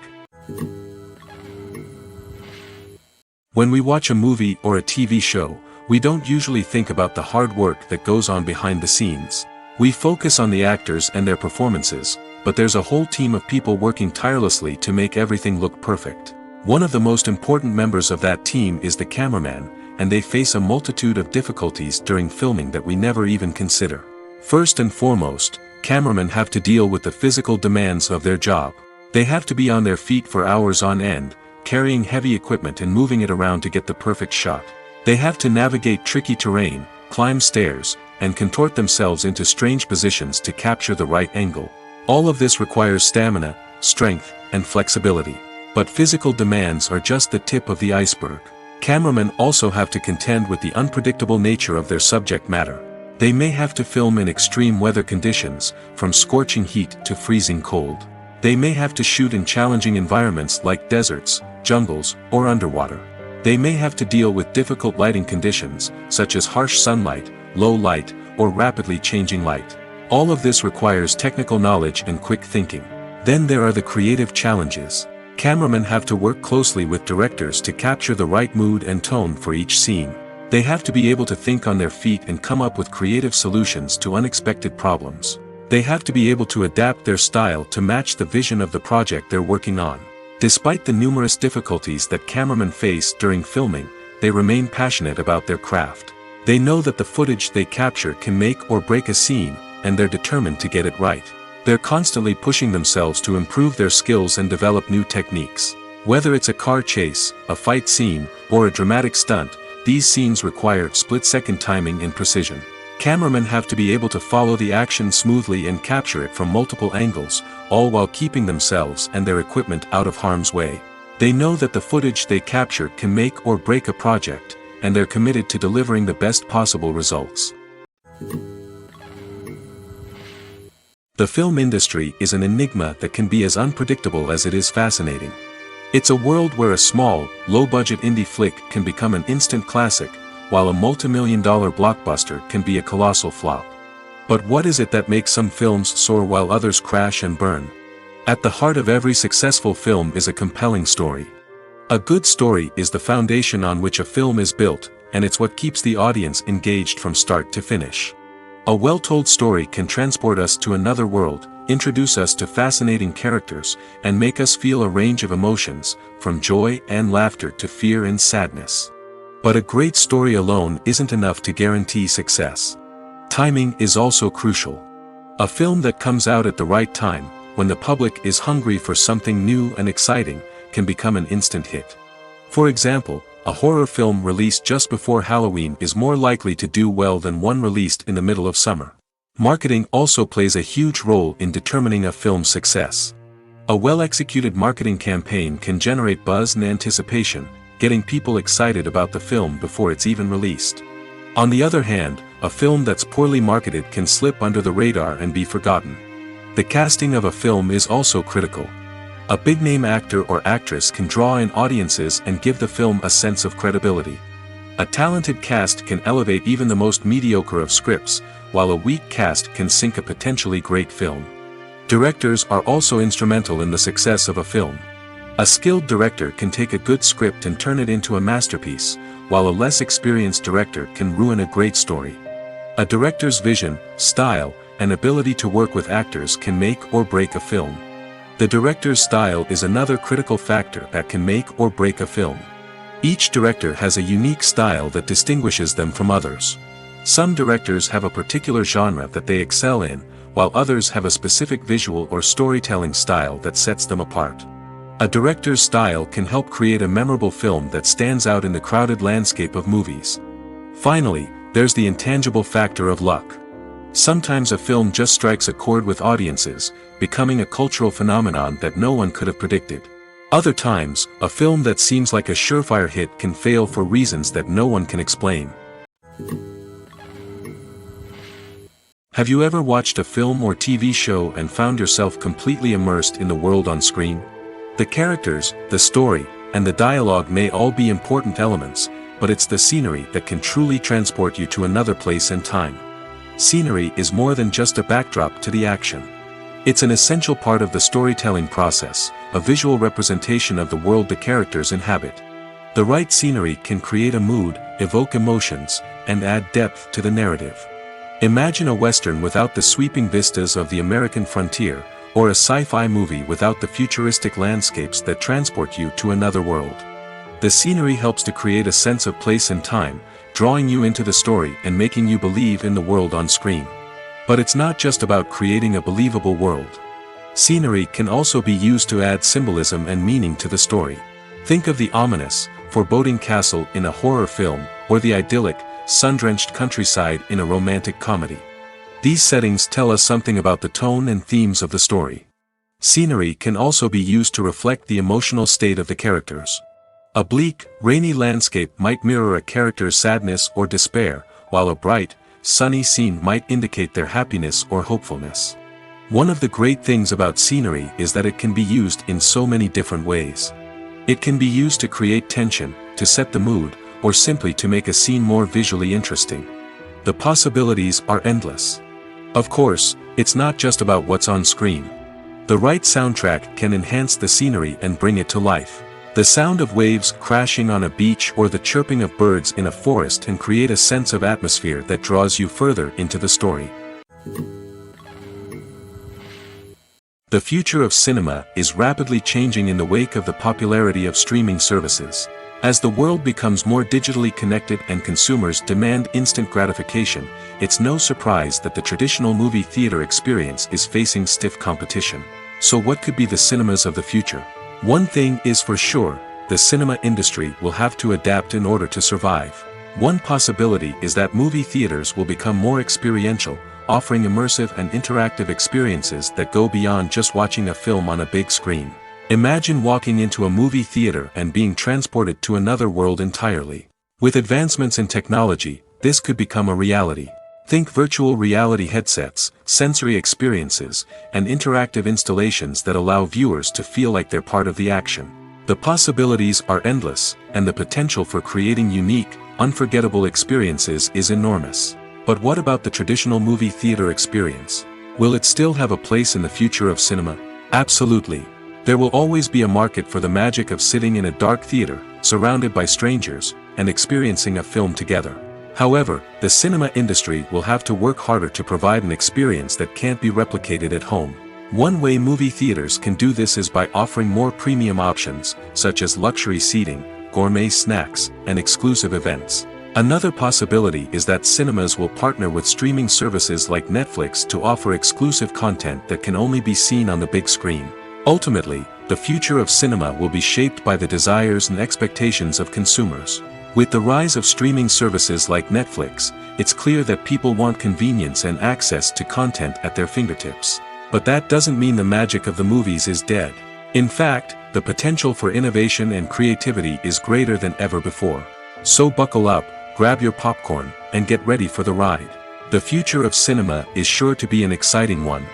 Speaker 1: When we watch a movie or a TV show, we don't usually think about the hard work that goes on behind the scenes. We focus on the actors and their performances, but there's a whole team of people working tirelessly to make everything look perfect. One of the most important members of that team is the cameraman, and they face a multitude of difficulties during filming that we never even consider. First and foremost, cameramen have to deal with the physical demands of their job. They have to be on their feet for hours on end, carrying heavy equipment and moving it around to get the perfect shot. They have to navigate tricky terrain, climb stairs, and contort themselves into strange positions to capture the right angle. All of this requires stamina, strength, and flexibility. But physical demands are just the tip of the iceberg. Cameramen also have to contend with the unpredictable nature of their subject matter. They may have to film in extreme weather conditions, from scorching heat to freezing cold. They may have to shoot in challenging environments like deserts, jungles, or underwater. They may have to deal with difficult lighting conditions, such as harsh sunlight, low light, or rapidly changing light. All of this requires technical knowledge and quick thinking. Then there are the creative challenges. Cameramen have to work closely with directors to capture the right mood and tone for each scene. They have to be able to think on their feet and come up with creative solutions to unexpected problems. They have to be able to adapt their style to match the vision of the project they're working on. Despite the numerous difficulties that cameramen face during filming, they remain passionate about their craft. They know that the footage they capture can make or break a scene, and they're determined to get it right. They're constantly pushing themselves to improve their skills and develop new techniques. Whether it's a car chase, a fight scene, or a dramatic stunt, these scenes require split-second timing and precision. Cameramen have to be able to follow the action smoothly and capture it from multiple angles, all while keeping themselves and their equipment out of harm's way. They know that the footage they capture can make or break a project, and they're committed to delivering the best possible results. The film industry is an enigma that can be as unpredictable as it is fascinating. It's a world where a small, low-budget indie flick can become an instant classic, while a multi-million-dollar blockbuster can be a colossal flop. But what is it that makes some films soar while others crash and burn? At the heart of every successful film is a compelling story. A good story is the foundation on which a film is built, and it's what keeps the audience engaged from start to finish. A well-told story can transport us to another world, introduce us to fascinating characters, and make us feel a range of emotions, from joy and laughter to fear and sadness. But a great story alone isn't enough to guarantee success. Timing is also crucial. A film that comes out at the right time, when the public is hungry for something new and exciting, can become an instant hit. For example, a horror film released just before Halloween is more likely to do well than one released in the middle of summer. Marketing also plays a huge role in determining a film's success. A well-executed marketing campaign can generate buzz and anticipation, getting people excited about the film before it's even released. On the other hand, a film that's poorly marketed can slip under the radar and be forgotten. The casting of a film is also critical. A big-name actor or actress can draw in audiences and give the film a sense of credibility. A talented cast can elevate even the most mediocre of scripts, while a weak cast can sink a potentially great film. Directors are also instrumental in the success of a film. A skilled director can take a good script and turn it into a masterpiece, while a less experienced director can ruin a great story. A director's vision, style, and ability to work with actors can make or break a film. The director's style is another critical factor that can make or break a film. Each director has a unique style that distinguishes them from others. Some directors have a particular genre that they excel in, while others have a specific visual or storytelling style that sets them apart. A director's style can help create a memorable film that stands out in the crowded landscape of movies. Finally, there's the intangible factor of luck. Sometimes a film just strikes a chord with audiences, becoming a cultural phenomenon that no one could have predicted. Other times, a film that seems like a surefire hit can fail for reasons that no one can explain. Have you ever watched a film or TV show and found yourself completely immersed in the world on screen? The characters, the story, and the dialogue may all be important elements, but it's the scenery that can truly transport you to another place and time. Scenery is more than just a backdrop to the action. It's an essential part of the storytelling process, a visual representation of the world the characters inhabit. The right scenery can create a mood, evoke emotions, and add depth to the narrative. Imagine a Western without the sweeping vistas of the American frontier, or a sci-fi movie without the futuristic landscapes that transport you to another world. The scenery helps to create a sense of place and time, drawing you into the story and making you believe in the world on screen. But it's not just about creating a believable world. Scenery can also be used to add symbolism and meaning to the story. Think of the ominous, foreboding castle in a horror film, or the idyllic, sun-drenched countryside in a romantic comedy. These settings tell us something about the tone and themes of the story. Scenery can also be used to reflect the emotional state of the characters. A bleak, rainy landscape might mirror a character's sadness or despair, while a bright, sunny scene might indicate their happiness or hopefulness. One of the great things about scenery is that it can be used in so many different ways. It can be used to create tension, to set the mood, or simply to make a scene more visually interesting. The possibilities are endless. Of course, it's not just about what's on screen. The right soundtrack can enhance the scenery and bring it to life. The sound of waves crashing on a beach or the chirping of birds in a forest can create a sense of atmosphere that draws you further into the story. The future of cinema is rapidly changing in the wake of the popularity of streaming services. As the world becomes more digitally connected and consumers demand instant gratification, it's no surprise that the traditional movie theater experience is facing stiff competition. So what could be the cinemas of the future? One thing is for sure, the cinema industry will have to adapt in order to survive. One possibility is that movie theaters will become more experiential, offering immersive and interactive experiences that go beyond just watching a film on a big screen. Imagine walking into a movie theater and being transported to another world entirely. With advancements in technology, this could become a reality. Think virtual reality headsets, sensory experiences, and interactive installations that allow viewers to feel like they're part of the action. The possibilities are endless, and the potential for creating unique, unforgettable experiences is enormous. But what about the traditional movie theater experience? Will it still have a place in the future of cinema? Absolutely. There will always be a market for the magic of sitting in a dark theater, surrounded by strangers, and experiencing a film together. However, the cinema industry will have to work harder to provide an experience that can't be replicated at home. One way movie theaters can do this is by offering more premium options, such as luxury seating, gourmet snacks, and exclusive events. Another possibility is that cinemas will partner with streaming services like Netflix to offer exclusive content that can only be seen on the big screen. Ultimately, the future of cinema will be shaped by the desires and expectations of consumers. With the rise of streaming services like Netflix, it's clear that people want convenience and access to content at their fingertips. But that doesn't mean the magic of the movies is dead. In fact, the potential for innovation and creativity is greater than ever before. So buckle up, grab your popcorn, and get ready for the ride. The future of cinema is sure to be an exciting one.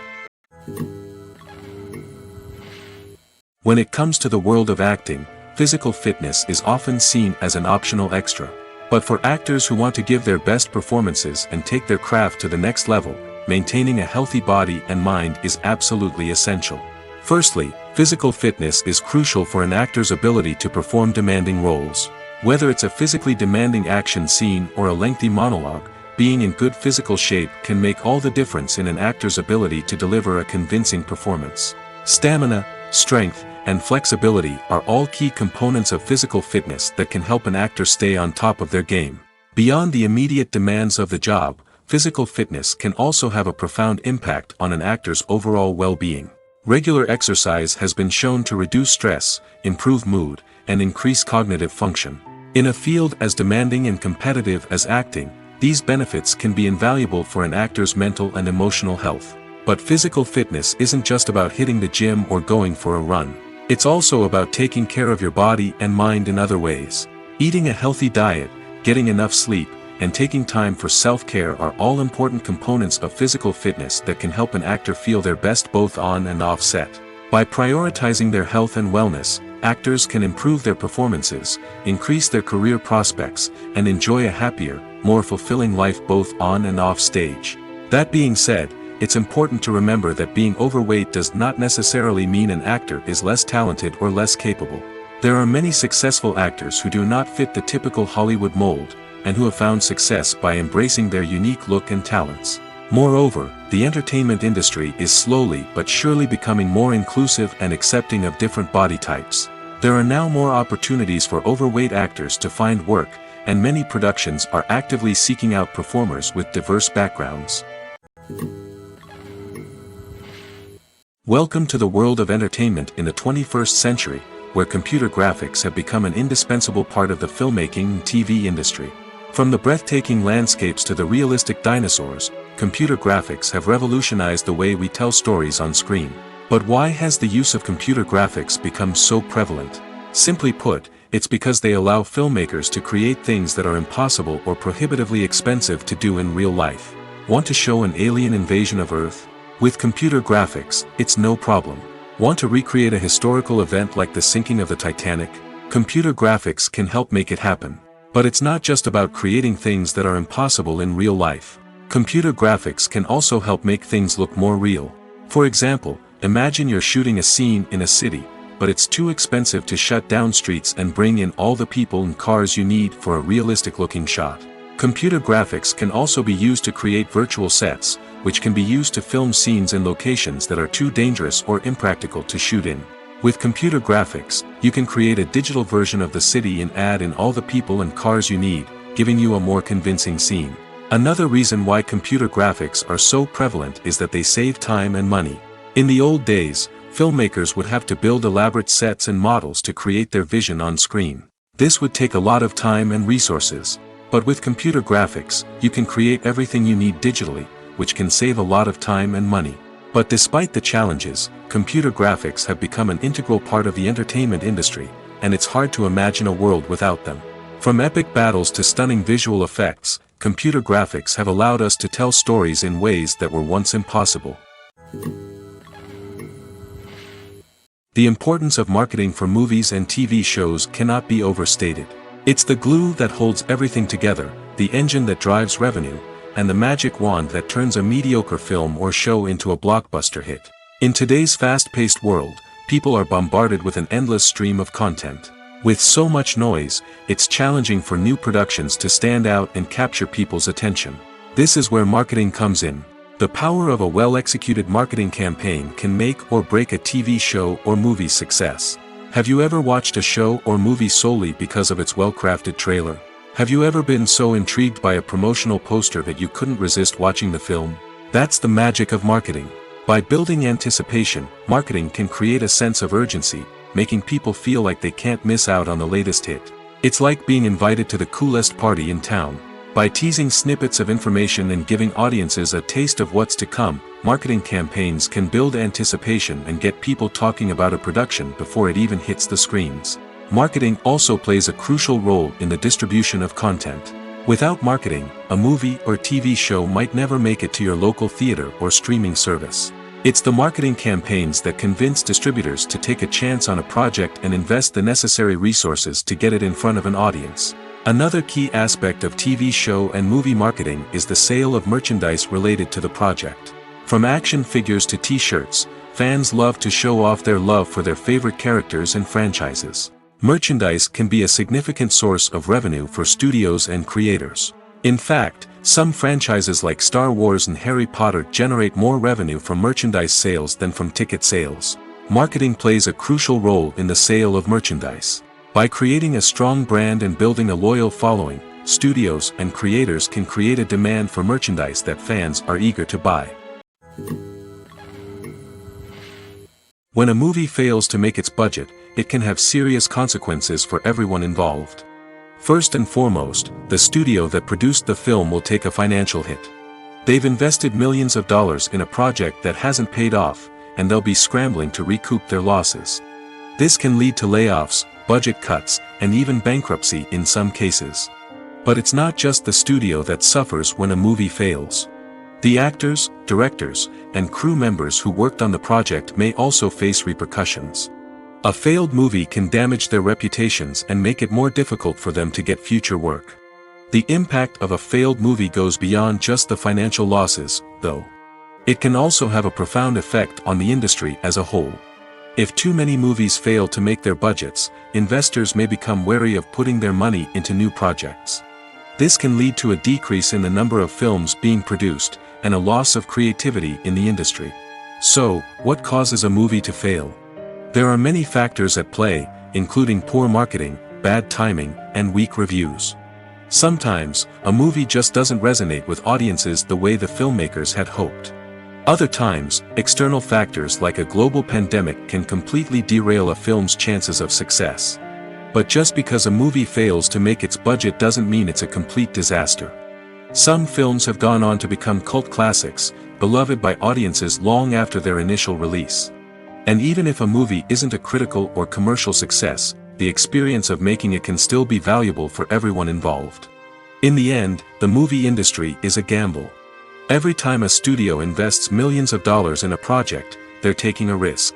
Speaker 1: When it comes to the world of acting, physical fitness is often seen as an optional extra. But for actors who want to give their best performances and take their craft to the next level, maintaining a healthy body and mind is absolutely essential. Firstly, physical fitness is crucial for an actor's ability to perform demanding roles. Whether it's a physically demanding action scene or a lengthy monologue, being in good physical shape can make all the difference in an actor's ability to deliver a convincing performance. Stamina, strength, and flexibility are all key components of physical fitness that can help an actor stay on top of their game. Beyond the immediate demands of the job, physical fitness can also have a profound impact on an actor's overall well-being. Regular exercise has been shown to reduce stress, improve mood, and increase cognitive function. In a field as demanding and competitive as acting, these benefits can be invaluable for an actor's mental and emotional health. But physical fitness isn't just about hitting the gym or going for a run. It's also about taking care of your body and mind in other ways. Eating a healthy diet, getting enough sleep, and taking time for self-care are all important components of physical fitness that can help an actor feel their best both on and off set. By prioritizing their health and wellness, actors can improve their performances, increase their career prospects, and enjoy a happier, more fulfilling life both on and off stage. That being said, it's important to remember that being overweight does not necessarily mean an actor is less talented or less capable. There are many successful actors who do not fit the typical Hollywood mold, and who have found success by embracing their unique look and talents. Moreover, the entertainment industry is slowly but surely becoming more inclusive and accepting of different body types. There are now more opportunities for overweight actors to find work, and many productions are actively seeking out performers with diverse backgrounds. Welcome to the world of entertainment in the 21st century, where computer graphics have become an indispensable part of the filmmaking and TV industry. From the breathtaking landscapes to the realistic dinosaurs, computer graphics have revolutionized the way we tell stories on screen. But why has the use of computer graphics become so prevalent? Simply put, it's because they allow filmmakers to create things that are impossible or prohibitively expensive to do in real life. Want to show an alien invasion of Earth? With computer graphics, it's no problem. Want to recreate a historical event like the sinking of the Titanic? Computer graphics can help make it happen. But it's not just about creating things that are impossible in real life. Computer graphics can also help make things look more real. For example, imagine you're shooting a scene in a city, but it's too expensive to shut down streets and bring in all the people and cars you need for a realistic-looking shot. Computer graphics can also be used to create virtual sets, which can be used to film scenes in locations that are too dangerous or impractical to shoot in. With computer graphics, you can create a digital version of the city and add in all the people and cars you need, giving you a more convincing scene. Another reason why computer graphics are so prevalent is that they save time and money. In the old days, filmmakers would have to build elaborate sets and models to create their vision on screen. This would take a lot of time and resources. But with computer graphics, you can create everything you need digitally, which can save a lot of time and money. But despite the challenges, computer graphics have become an integral part of the entertainment industry, and it's hard to imagine a world without them. From epic battles to stunning visual effects, computer graphics have allowed us to tell stories in ways that were once impossible. The importance of marketing for movies and TV shows cannot be overstated. It's the glue that holds everything together, the engine that drives revenue, and the magic wand that turns a mediocre film or show into a blockbuster hit. In today's fast-paced world, people are bombarded with an endless stream of content. With so much noise, it's challenging for new productions to stand out and capture people's attention. This is where marketing comes in. The power of a well-executed marketing campaign can make or break a TV show or movie's success. Have you ever watched a show or movie solely because of its well-crafted trailer? Have you ever been so intrigued by a promotional poster that you couldn't resist watching the film? That's the magic of marketing. By building anticipation, marketing can create a sense of urgency, making people feel like they can't miss out on the latest hit. It's like being invited to the coolest party in town. By teasing snippets of information and giving audiences a taste of what's to come, marketing campaigns can build anticipation and get people talking about a production before it even hits the screens. Marketing also plays a crucial role in the distribution of content. Without marketing, a movie or TV show might never make it to your local theater or streaming service. It's the marketing campaigns that convince distributors to take a chance on a project and invest the necessary resources to get it in front of an audience. Another key aspect of TV show and movie marketing is the sale of merchandise related to the project. From action figures to t-shirts, fans love to show off their love for their favorite characters and franchises. Merchandise can be a significant source of revenue for studios and creators. In fact, some franchises like Star Wars and Harry Potter generate more revenue from merchandise sales than from ticket sales. Marketing plays a crucial role in the sale of merchandise. By creating a strong brand and building a loyal following, studios and creators can create a demand for merchandise that fans are eager to buy. When a movie fails to make its budget, it can have serious consequences for everyone involved. First and foremost, the studio that produced the film will take a financial hit. They've invested millions of dollars in a project that hasn't paid off, and they'll be scrambling to recoup their losses. This can lead to layoffs, budget cuts, and even bankruptcy in some cases. But it's not just the studio that suffers when a movie fails. The actors, directors, and crew members who worked on the project may also face repercussions. A failed movie can damage their reputations and make it more difficult for them to get future work. The impact of a failed movie goes beyond just the financial losses, though. It can also have a profound effect on the industry as a whole. If too many movies fail to make their budgets, investors may become wary of putting their money into new projects. This can lead to a decrease in the number of films being produced, and a loss of creativity in the industry. So, what causes a movie to fail? There are many factors at play, including poor marketing, bad timing, and weak reviews. Sometimes, a movie just doesn't resonate with audiences the way the filmmakers had hoped. Other times, external factors like a global pandemic can completely derail a film's chances of success. But just because a movie fails to make its budget doesn't mean it's a complete disaster. Some films have gone on to become cult classics, beloved by audiences long after their initial release. And even if a movie isn't a critical or commercial success, the experience of making it can still be valuable for everyone involved. In the end, the movie industry is a gamble. Every time a studio invests millions of dollars in a project, they're taking a risk.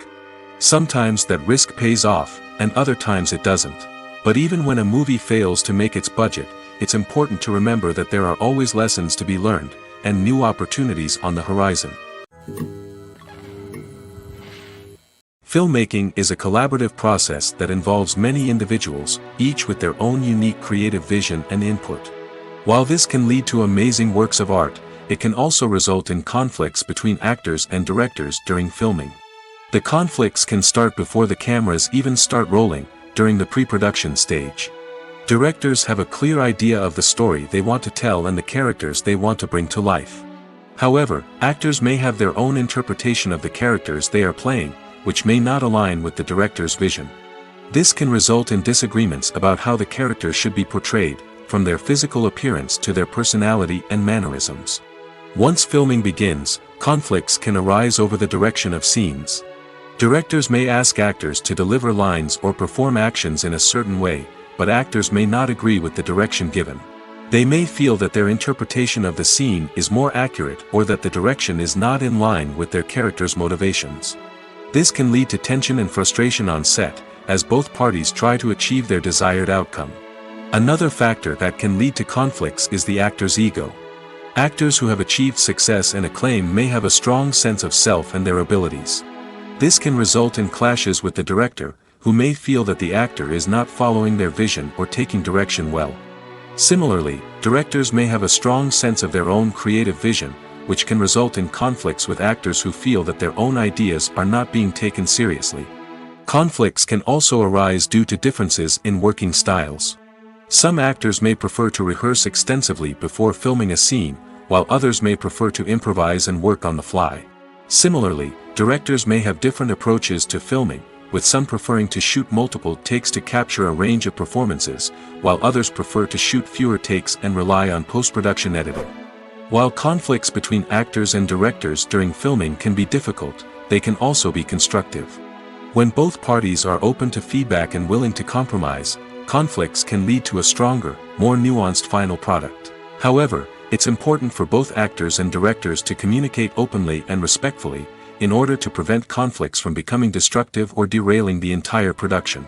Speaker 1: Sometimes that risk pays off, and other times it doesn't. But even when a movie fails to make its budget, it's important to remember that there are always lessons to be learned, and new opportunities on the horizon. Filmmaking is a collaborative process that involves many individuals, each with their own unique creative vision and input. While this can lead to amazing works of art, it can also result in conflicts between actors and directors during filming. The conflicts can start before the cameras even start rolling, during the pre-production stage. Directors have a clear idea of the story they want to tell and the characters they want to bring to life. However, actors may have their own interpretation of the characters they are playing, which may not align with the director's vision. This can result in disagreements about how the characters should be portrayed, from their physical appearance to their personality and mannerisms. Once filming begins, conflicts can arise over the direction of scenes. Directors may ask actors to deliver lines or perform actions in a certain way, but actors may not agree with the direction given. They may feel that their interpretation of the scene is more accurate or that the direction is not in line with their character's motivations. This can lead to tension and frustration on set, as both parties try to achieve their desired outcome. Another factor that can lead to conflicts is the actor's ego. Actors who have achieved success and acclaim may have a strong sense of self and their abilities. This can result in clashes with the director, who may feel that the actor is not following their vision or taking direction well. Similarly, directors may have a strong sense of their own creative vision, which can result in conflicts with actors who feel that their own ideas are not being taken seriously. Conflicts can also arise due to differences in working styles. Some actors may prefer to rehearse extensively before filming a scene, while others may prefer to improvise and work on the fly. Similarly, directors may have different approaches to filming, with some preferring to shoot multiple takes to capture a range of performances, while others prefer to shoot fewer takes and rely on post-production editing. While conflicts between actors and directors during filming can be difficult, they can also be constructive. When both parties are open to feedback and willing to compromise, conflicts can lead to a stronger, more nuanced final product. However, it's important for both actors and directors to communicate openly and respectfully, in order to prevent conflicts from becoming destructive or derailing the entire production.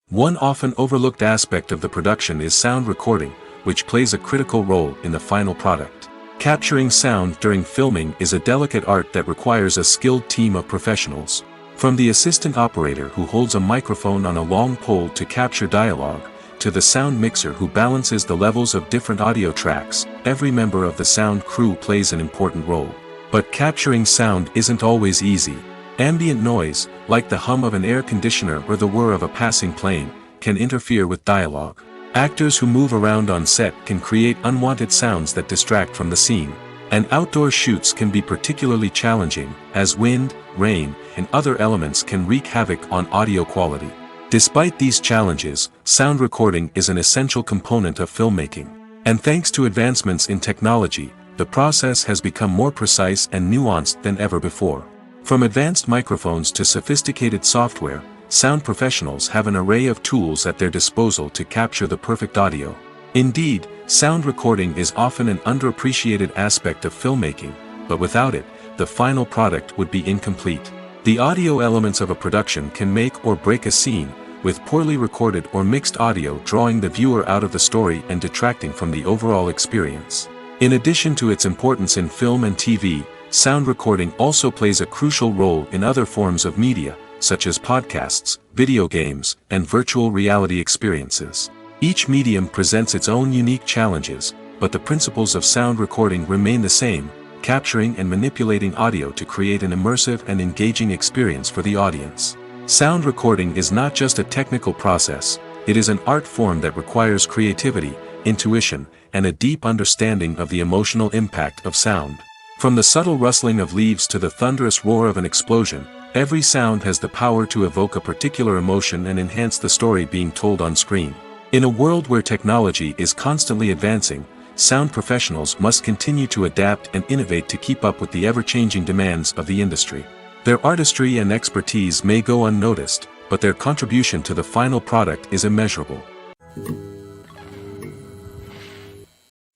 Speaker 1: One often overlooked aspect of the production is sound recording, which plays a critical role in the final product. Capturing sound during filming is a delicate art that requires a skilled team of professionals. From the assistant operator who holds a microphone on a long pole to capture dialogue, to the sound mixer who balances the levels of different audio tracks, every member of the sound crew plays an important role. But capturing sound isn't always easy. Ambient noise, like the hum of an air conditioner or the whir of a passing plane, can interfere with dialogue. Actors who move around on set can create unwanted sounds that distract from the scene. And outdoor shoots can be particularly challenging, as wind, rain, and other elements can wreak havoc on audio quality. Despite these challenges, sound recording is an essential component of filmmaking. And thanks to advancements in technology, the process has become more precise and nuanced than ever before. From advanced microphones to sophisticated software, sound professionals have an array of tools at their disposal to capture the perfect audio. Indeed, sound recording is often an underappreciated aspect of filmmaking, but without it, the final product would be incomplete. The audio elements of a production can make or break a scene, with poorly recorded or mixed audio drawing the viewer out of the story and detracting from the overall experience. In addition to its importance in film and TV, sound recording also plays a crucial role in other forms of media, such as podcasts, video games, and virtual reality experiences. Each medium presents its own unique challenges, but the principles of sound recording remain the same, capturing and manipulating audio to create an immersive and engaging experience for the audience. Sound recording is not just a technical process, it is an art form that requires creativity, intuition, and a deep understanding of the emotional impact of sound. From the subtle rustling of leaves to the thunderous roar of an explosion, every sound has the power to evoke a particular emotion and enhance the story being told on screen. In a world where technology is constantly advancing, sound professionals must continue to adapt and innovate to keep up with the ever-changing demands of the industry. Their artistry and expertise may go unnoticed, but their contribution to the final product is immeasurable.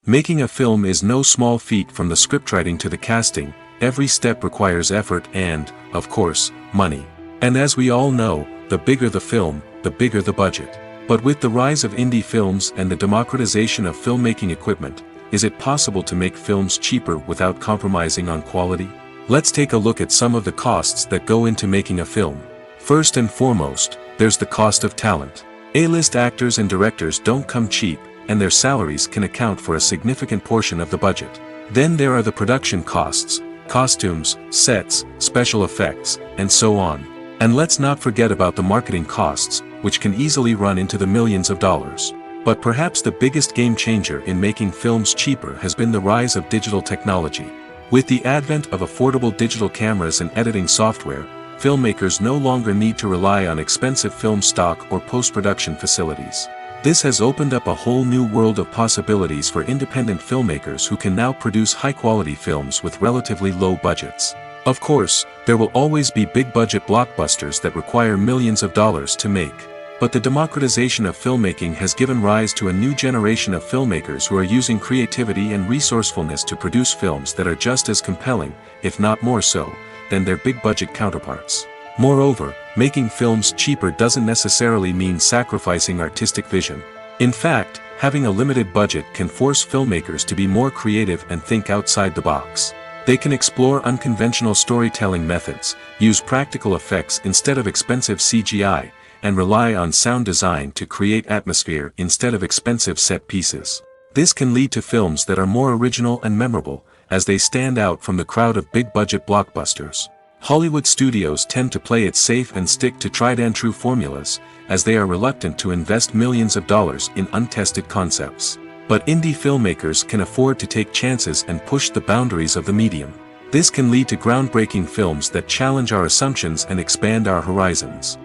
Speaker 1: Making a film is no small feat. From the scriptwriting to the casting, every step requires effort and, of course, money. And as we all know, the bigger the film, the bigger the budget. But with the rise of indie films and the democratization of filmmaking equipment, is it possible to make films cheaper without compromising on quality? Let's take a look at some of the costs that go into making a film. First and foremost, there's the cost of talent. A-list actors and directors don't come cheap, and their salaries can account for a significant portion of the budget. Then there are the production costs, costumes, sets, special effects, and so on. And let's not forget about the marketing costs, which can easily run into the millions of dollars. But perhaps the biggest game changer in making films cheaper has been the rise of digital technology. With the advent of affordable digital cameras and editing software, filmmakers no longer need to rely on expensive film stock or post-production facilities. This has opened up a whole new world of possibilities for independent filmmakers who can now produce high-quality films with relatively low budgets. Of course, there will always be big-budget blockbusters that require millions of dollars to make. But the democratization of filmmaking has given rise to a new generation of filmmakers who are using creativity and resourcefulness to produce films that are just as compelling, if not more so, than their big-budget counterparts. Moreover, making films cheaper doesn't necessarily mean sacrificing artistic vision. In fact, having a limited budget can force filmmakers to be more creative and think outside the box. They can explore unconventional storytelling methods, use practical effects instead of expensive CGI, and rely on sound design to create atmosphere instead of expensive set pieces. This can lead to films that are more original and memorable, as they stand out from the crowd of big-budget blockbusters. Hollywood studios tend to play it safe and stick to tried-and-true formulas, as they are reluctant to invest millions of dollars in untested concepts. But indie filmmakers can afford to take chances and push the boundaries of the medium. This can lead to groundbreaking films that challenge our assumptions and expand our horizons.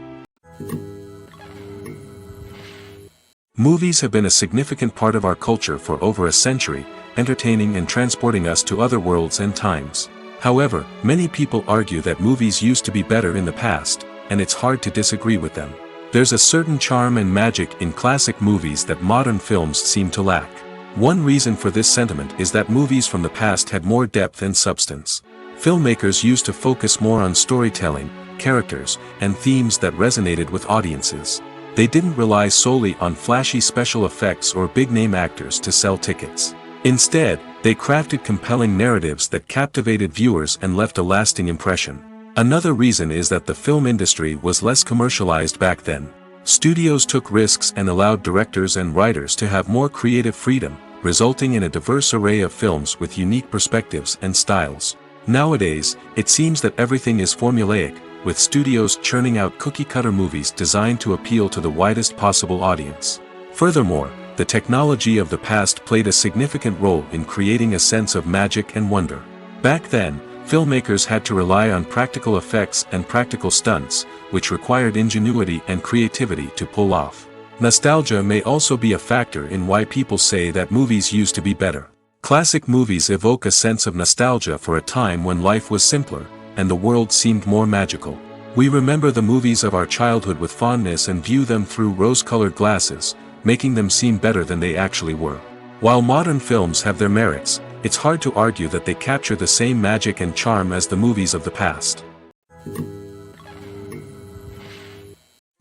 Speaker 1: Movies have been a significant part of our culture for over a century, entertaining and transporting us to other worlds and times. However, many people argue that movies used to be better in the past, and it's hard to disagree with them. There's a certain charm and magic in classic movies that modern films seem to lack. One reason for this sentiment is that movies from the past had more depth and substance. Filmmakers used to focus more on storytelling, characters, and themes that resonated with audiences. They didn't rely solely on flashy special effects or big-name actors to sell tickets. Instead, they crafted compelling narratives that captivated viewers and left a lasting impression. Another reason is that the film industry was less commercialized back then. Studios took risks and allowed directors and writers to have more creative freedom, resulting in a diverse array of films with unique perspectives and styles. Nowadays, it seems that everything is formulaic, with studios churning out cookie-cutter movies designed to appeal to the widest possible audience. Furthermore, the technology of the past played a significant role in creating a sense of magic and wonder. Back then, filmmakers had to rely on practical effects and practical stunts, which required ingenuity and creativity to pull off. Nostalgia may also be a factor in why people say that movies used to be better. Classic movies evoke a sense of nostalgia for a time when life was simpler, and the world seemed more magical. We remember the movies of our childhood with fondness and view them through rose-colored glasses, making them seem better than they actually were. While modern films have their merits, it's hard to argue that they capture the same magic and charm as the movies of the past.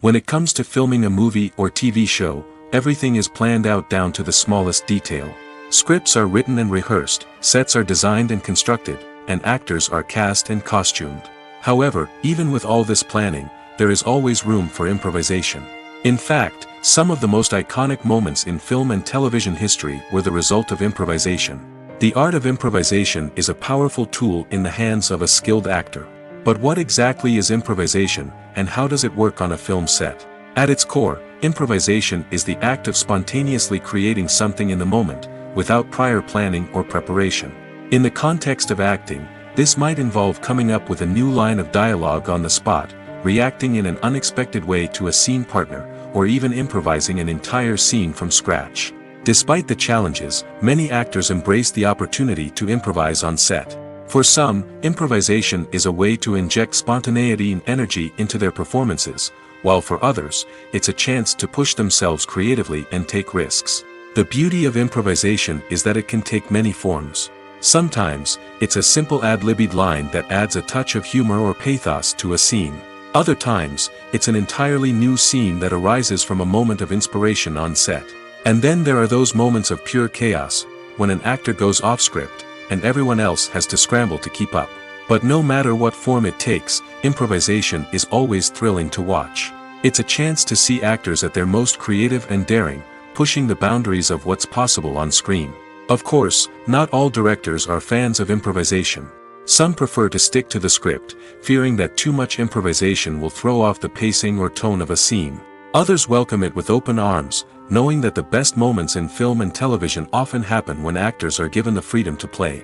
Speaker 1: When it comes to filming a movie or TV show, everything is planned out down to the smallest detail. Scripts are written and rehearsed, sets are designed and constructed, and actors are cast and costumed. However, even with all this planning, there is always room for improvisation. In fact, some of the most iconic moments in film and television history were the result of improvisation. The art of improvisation is a powerful tool in the hands of a skilled actor. But what exactly is improvisation, and how does it work on a film set? At its core, improvisation is the act of spontaneously creating something in the moment, without prior planning or preparation. In the context of acting, this might involve coming up with a new line of dialogue on the spot, reacting in an unexpected way to a scene partner, or even improvising an entire scene from scratch. Despite the challenges, many actors embrace the opportunity to improvise on set. For some, improvisation is a way to inject spontaneity and energy into their performances, while for others, it's a chance to push themselves creatively and take risks. The beauty of improvisation is that it can take many forms. Sometimes, it's a simple ad-libbed line that adds a touch of humor or pathos to a scene. Other times, it's an entirely new scene that arises from a moment of inspiration on set. And then there are those moments of pure chaos, when an actor goes off script, and everyone else has to scramble to keep up. But no matter what form it takes, improvisation is always thrilling to watch. It's a chance to see actors at their most creative and daring, pushing the boundaries of what's possible on screen. Of course, not all directors are fans of improvisation. Some prefer to stick to the script, fearing that too much improvisation will throw off the pacing or tone of a scene. Others welcome it with open arms, knowing that the best moments in film and television often happen when actors are given the freedom to play.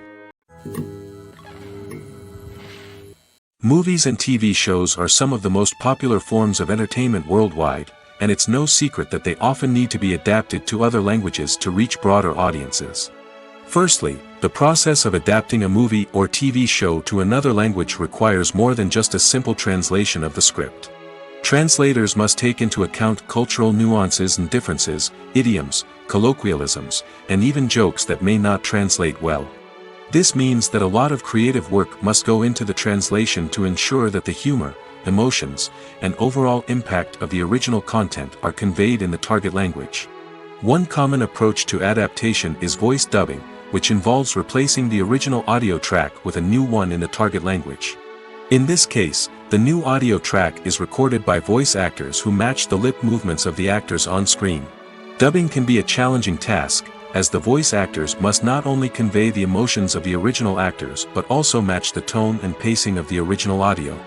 Speaker 1: Movies and TV shows are some of the most popular forms of entertainment worldwide, and it's no secret that they often need to be adapted to other languages to reach broader audiences. Firstly, the process of adapting a movie or TV show to another language requires more than just a simple translation of the script. Translators must take into account cultural nuances and differences, idioms, colloquialisms, and even jokes that may not translate well. This means that a lot of creative work must go into the translation to ensure that the humor, emotions, and overall impact of the original content are conveyed in the target language. One common approach to adaptation is voice dubbing, which involves replacing the original audio track with a new one in the target language. In this case, the new audio track is recorded by voice actors who match the lip movements of the actors on screen. Dubbing can be a challenging task, as the voice actors must not only convey the emotions of the original actors but also match the tone and pacing of the original audio.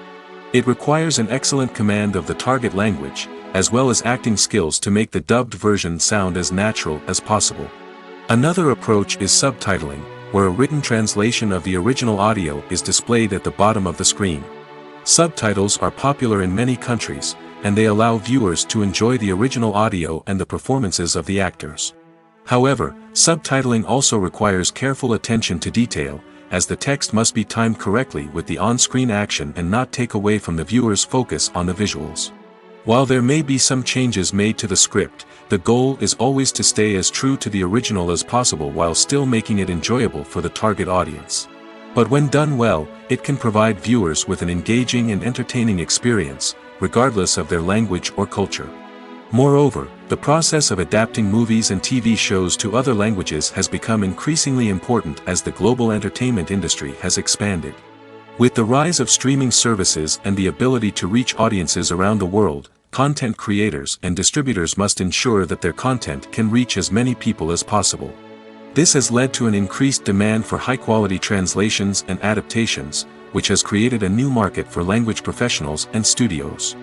Speaker 1: It requires an excellent command of the target language, as well as acting skills to make the dubbed version sound as natural as possible. Another approach is subtitling, where a written translation of the original audio is displayed at the bottom of the screen. Subtitles are popular in many countries, and they allow viewers to enjoy the original audio and the performances of the actors. However, subtitling also requires careful attention to detail, as the text must be timed correctly with the on-screen action and not take away from the viewer's focus on the visuals. While there may be some changes made to the script, the goal is always to stay as true to the original as possible while still making it enjoyable for the target audience. But when done well, it can provide viewers with an engaging and entertaining experience, regardless of their language or culture. Moreover, the process of adapting movies and TV shows to other languages has become increasingly important as the global entertainment industry has expanded. With the rise of streaming services and the ability to reach audiences around the world, content creators and distributors must ensure that their content can reach as many people as possible. This has led to an increased demand for high-quality translations and adaptations, which has created a new market for language professionals and studios.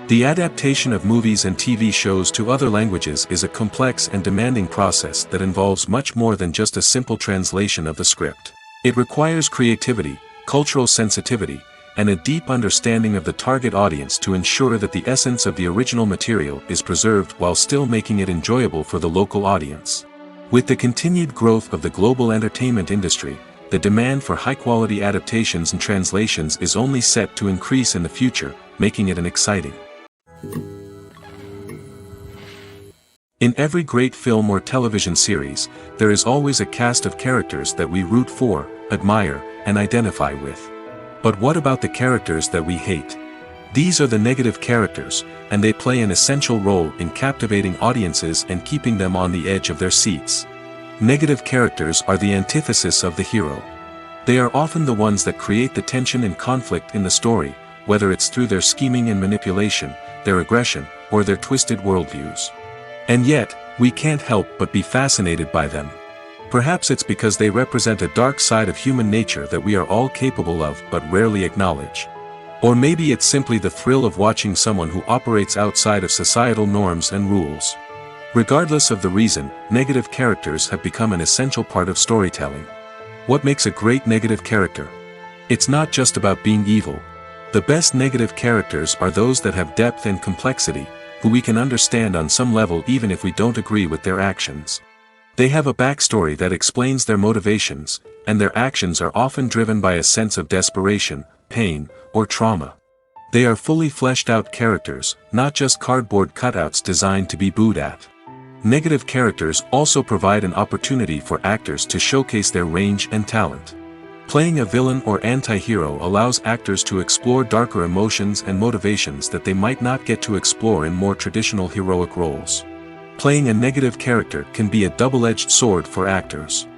Speaker 1: The adaptation of movies and TV shows to other languages is a complex and demanding process that involves much more than just a simple translation of the script. It requires creativity, cultural sensitivity, and a deep understanding of the target audience to ensure that the essence of the original material is preserved while still making it enjoyable for the local audience. With the continued growth of the global entertainment industry, the demand for high-quality adaptations and translations is only set to increase in the future, making it an exciting. In every great film or television series, there is always a cast of characters that we root for, admire, and identify with. But what about the characters that we hate? These are the negative characters, and they play an essential role in captivating audiences and keeping them on the edge of their seats. Negative characters are the antithesis of the hero. They are often the ones that create the tension and conflict in the story, whether it's through their scheming and manipulation, their aggression, or their twisted worldviews. And yet, we can't help but be fascinated by them. Perhaps it's because they represent a dark side of human nature that we are all capable of but rarely acknowledge. Or maybe it's simply the thrill of watching someone who operates outside of societal norms and rules. Regardless of the reason, negative characters have become an essential part of storytelling. What makes a great negative character? It's not just about being evil. The best negative characters are those that have depth and complexity, who we can understand on some level even if we don't agree with their actions. They have a backstory that explains their motivations, and their actions are often driven by a sense of desperation, pain, or trauma. They are fully fleshed out characters, not just cardboard cutouts designed to be booed at. Negative characters also provide an opportunity for actors to showcase their range and talent. Playing a villain or anti-hero allows actors to explore darker emotions and motivations that they might not get to explore in more traditional heroic roles. Playing a negative character can be a double-edged sword for actors.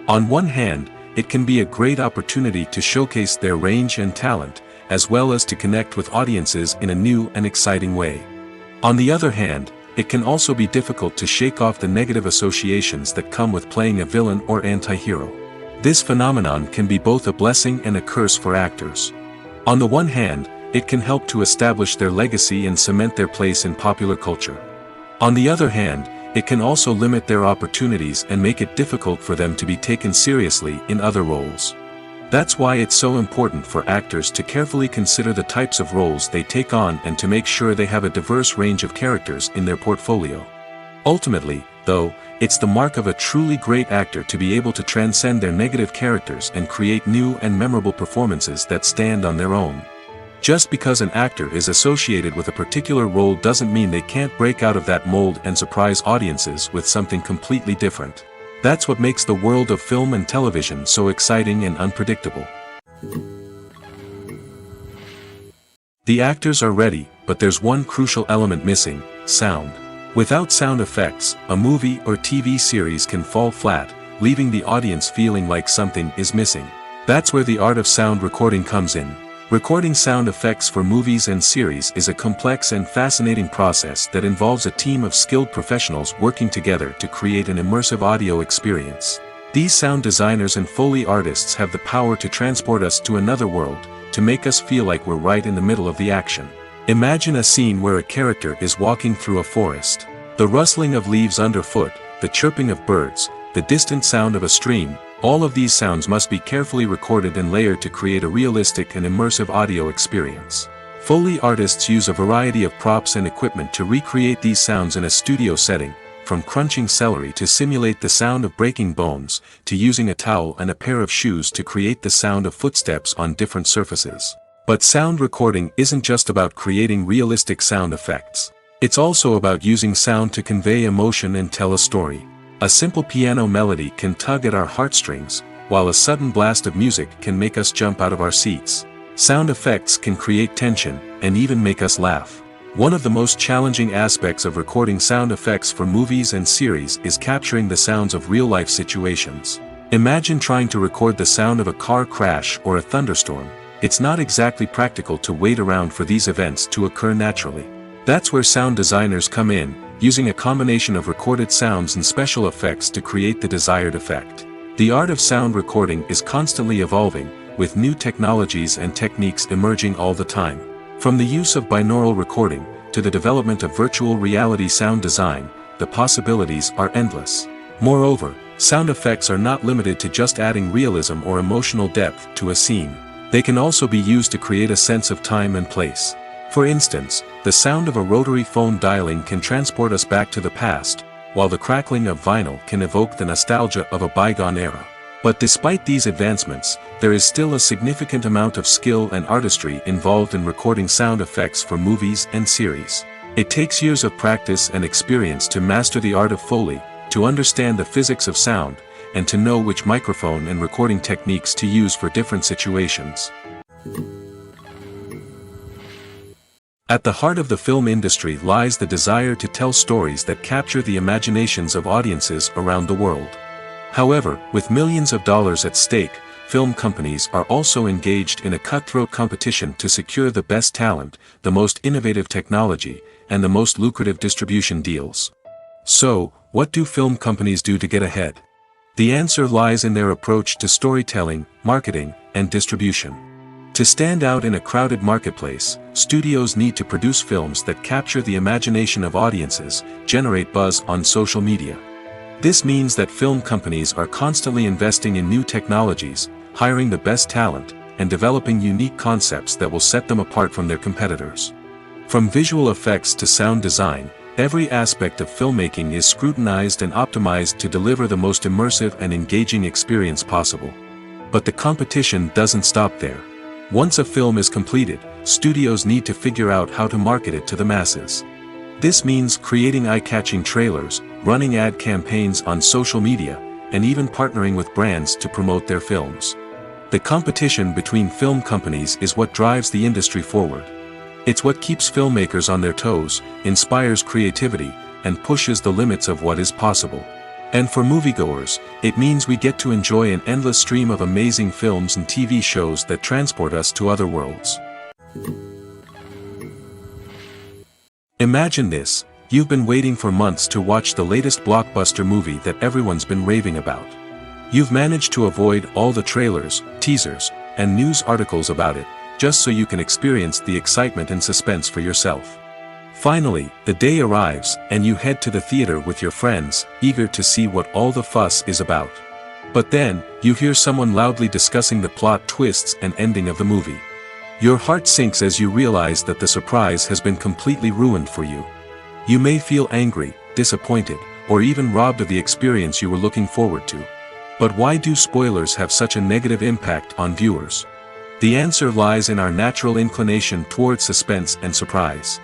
Speaker 1: On one hand, it can be a great opportunity to showcase their range and talent, as well as to connect with audiences in a new and exciting way. On the other hand, it can also be difficult to shake off the negative associations that come with playing a villain or anti-hero. This phenomenon can be both a blessing and a curse for actors. On the one hand, it can help to establish their legacy and cement their place in popular culture. On the other hand, it can also limit their opportunities and make it difficult for them to be taken seriously in other roles. That's why it's so important for actors to carefully consider the types of roles they take on and to make sure they have a diverse range of characters in their portfolio. Ultimately, though, it's the mark of a truly great actor to be able to transcend their negative characters and create new and memorable performances that stand on their own. Just because an actor is associated with a particular role doesn't mean they can't break out of that mold and surprise audiences with something completely different. That's what makes the world of film and television so exciting and unpredictable. The actors are ready, but there's one crucial element missing: sound. Without sound effects, a movie or TV series can fall flat, leaving the audience feeling like something is missing. That's where the art of sound recording comes in. Recording sound effects for movies and series is a complex and fascinating process that involves a team of skilled professionals working together to create an immersive audio experience. These sound designers and Foley artists have the power to transport us to another world, to make us feel like we're right in the middle of the action. Imagine a scene where a character is walking through a forest. The rustling of leaves underfoot, the chirping of birds, the distant sound of a stream, all of these sounds must be carefully recorded and layered to create a realistic and immersive audio experience. Foley artists use a variety of props and equipment to recreate these sounds in a studio setting, from crunching celery to simulate the sound of breaking bones, to using a towel and a pair of shoes to create the sound of footsteps on different surfaces. But sound recording isn't just about creating realistic sound effects. It's also about using sound to convey emotion and tell a story. A simple piano melody can tug at our heartstrings, while a sudden blast of music can make us jump out of our seats. Sound effects can create tension, and even make us laugh. One of the most challenging aspects of recording sound effects for movies and series is capturing the sounds of real-life situations. Imagine trying to record the sound of a car crash or a thunderstorm. It's not exactly practical to wait around for these events to occur naturally. That's where sound designers come in, using a combination of recorded sounds and special effects to create the desired effect. The art of sound recording is constantly evolving, with new technologies and techniques emerging all the time. From the use of binaural recording, to the development of virtual reality sound design, the possibilities are endless. Moreover, sound effects are not limited to just adding realism or emotional depth to a scene. They can also be used to create a sense of time and place. For instance, the sound of a rotary phone dialing can transport us back to the past, while the crackling of vinyl can evoke the nostalgia of a bygone era. But despite these advancements, there is still a significant amount of skill and artistry involved in recording sound effects for movies and series. It takes years of practice and experience to master the art of Foley, to understand the physics of sound, and to know which microphone and recording techniques to use for different situations. At the heart of the film industry lies the desire to tell stories that capture the imaginations of audiences around the world. However, with millions of dollars at stake, film companies are also engaged in a cutthroat competition to secure the best talent, the most innovative technology, and the most lucrative distribution deals. So, what do film companies do to get ahead? The answer lies in their approach to storytelling, marketing, and distribution. To stand out in a crowded marketplace, studios need to produce films that capture the imagination of audiences, generate buzz on social media. This means that film companies are constantly investing in new technologies, hiring the best talent, and developing unique concepts that will set them apart from their competitors. From visual effects to sound design, every aspect of filmmaking is scrutinized and optimized to deliver the most immersive and engaging experience possible. But the competition doesn't stop there. Once a film is completed, studios need to figure out how to market it to the masses. This means creating eye-catching trailers, running ad campaigns on social media, and even partnering with brands to promote their films. The competition between film companies is what drives the industry forward. It's what keeps filmmakers on their toes, inspires creativity, and pushes the limits of what is possible. And for moviegoers, it means we get to enjoy an endless stream of amazing films and TV shows that transport us to other worlds. Imagine this: you've been waiting for months to watch the latest blockbuster movie that everyone's been raving about. You've managed to avoid all the trailers, teasers, and news articles about it, just so you can experience the excitement and suspense for yourself. Finally, the day arrives, and you head to the theater with your friends, eager to see what all the fuss is about. But then, you hear someone loudly discussing the plot twists and ending of the movie. Your heart sinks as you realize that the surprise has been completely ruined for you. You may feel angry, disappointed, or even robbed of the experience you were looking forward to. But why do spoilers have such a negative impact on viewers? The answer lies in our natural inclination toward suspense and surprise.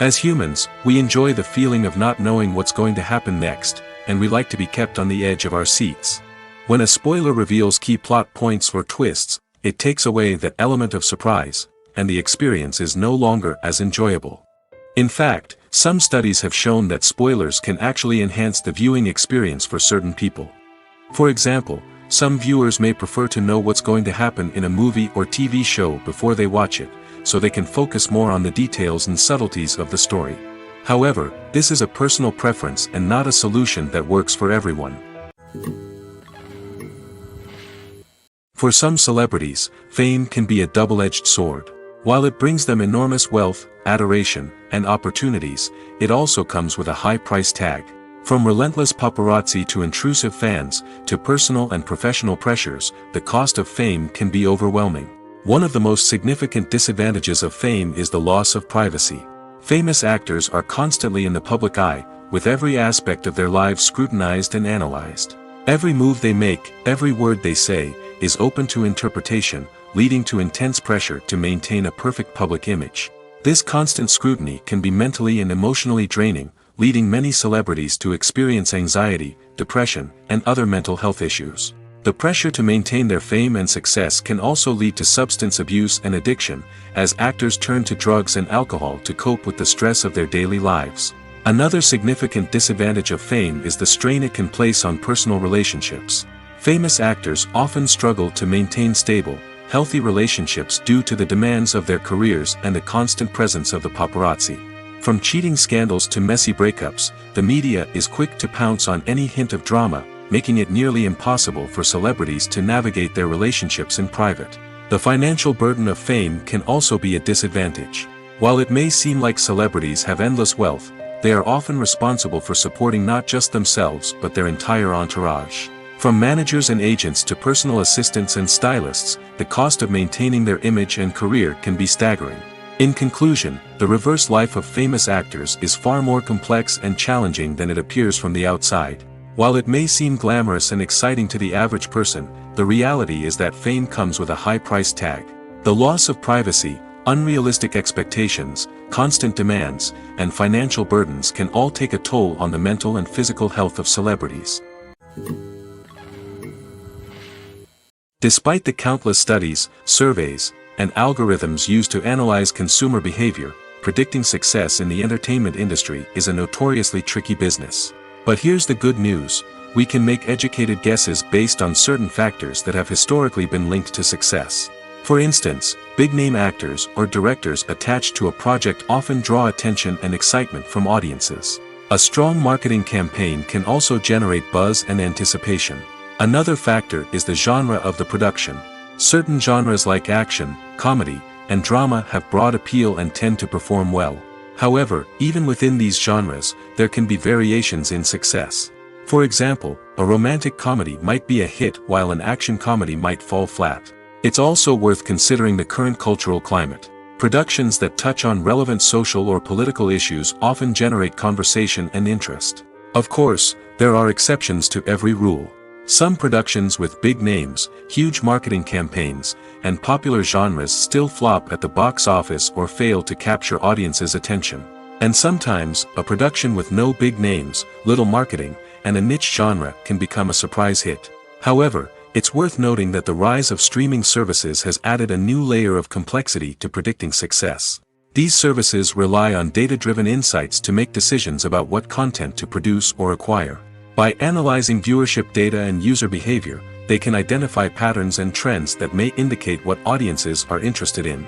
Speaker 1: As humans, we enjoy the feeling of not knowing what's going to happen next, and we like to be kept on the edge of our seats. When a spoiler reveals key plot points or twists, it takes away that element of surprise, and the experience is no longer as enjoyable. In fact, some studies have shown that spoilers can actually enhance the viewing experience for certain people. For example, some viewers may prefer to know what's going to happen in a movie or TV show before they watch it, so they can focus more on the details and subtleties of the story. However, this is a personal preference and not a solution that works for everyone. For some celebrities, fame can be a double-edged sword. While it brings them enormous wealth, adoration, and opportunities, it also comes with a high price tag. From relentless paparazzi to intrusive fans, to personal and professional pressures, the cost of fame can be overwhelming. One of the most significant disadvantages of fame is the loss of privacy. Famous actors are constantly in the public eye, with every aspect of their lives scrutinized and analyzed. Every move they make, every word they say, is open to interpretation, leading to intense pressure to maintain a perfect public image. This constant scrutiny can be mentally and emotionally draining, leading many celebrities to experience anxiety, depression, and other mental health issues. The pressure to maintain their fame and success can also lead to substance abuse and addiction, as actors turn to drugs and alcohol to cope with the stress of their daily lives. Another significant disadvantage of fame is the strain it can place on personal relationships. Famous actors often struggle to maintain stable, healthy relationships due to the demands of their careers and the constant presence of the paparazzi. From cheating scandals to messy breakups, the media is quick to pounce on any hint of drama, making it nearly impossible for celebrities to navigate their relationships in private. The financial burden of fame can also be a disadvantage. While it may seem like celebrities have endless wealth, they are often responsible for supporting not just themselves but their entire entourage. From managers and agents to personal assistants and stylists, the cost of maintaining their image and career can be staggering. In conclusion, the reverse life of famous actors is far more complex and challenging than it appears from the outside. While it may seem glamorous and exciting to the average person, the reality is that fame comes with a high price tag. The loss of privacy, unrealistic expectations, constant demands, and financial burdens can all take a toll on the mental and physical health of celebrities. Despite the countless studies, surveys, and algorithms used to analyze consumer behavior, predicting success in the entertainment industry is a notoriously tricky business. But here's the good news: we can make educated guesses based on certain factors that have historically been linked to success. For instance, big-name actors or directors attached to a project often draw attention and excitement from audiences. A strong marketing campaign can also generate buzz and anticipation. Another factor is the genre of the production. Certain genres like action, comedy, and drama have broad appeal and tend to perform well. However, even within these genres, there can be variations in success. For example, a romantic comedy might be a hit while an action comedy might fall flat. It's also worth considering the current cultural climate. Productions that touch on relevant social or political issues often generate conversation and interest. Of course, there are exceptions to every rule. Some productions with big names, huge marketing campaigns, and popular genres still flop at the box office or fail to capture audiences' attention. And sometimes, a production with no big names, little marketing, and a niche genre can become a surprise hit. However, it's worth noting that the rise of streaming services has added a new layer of complexity to predicting success. These services rely on data-driven insights to make decisions about what content to produce or acquire. By analyzing viewership data and user behavior, they can identify patterns and trends that may indicate what audiences are interested in.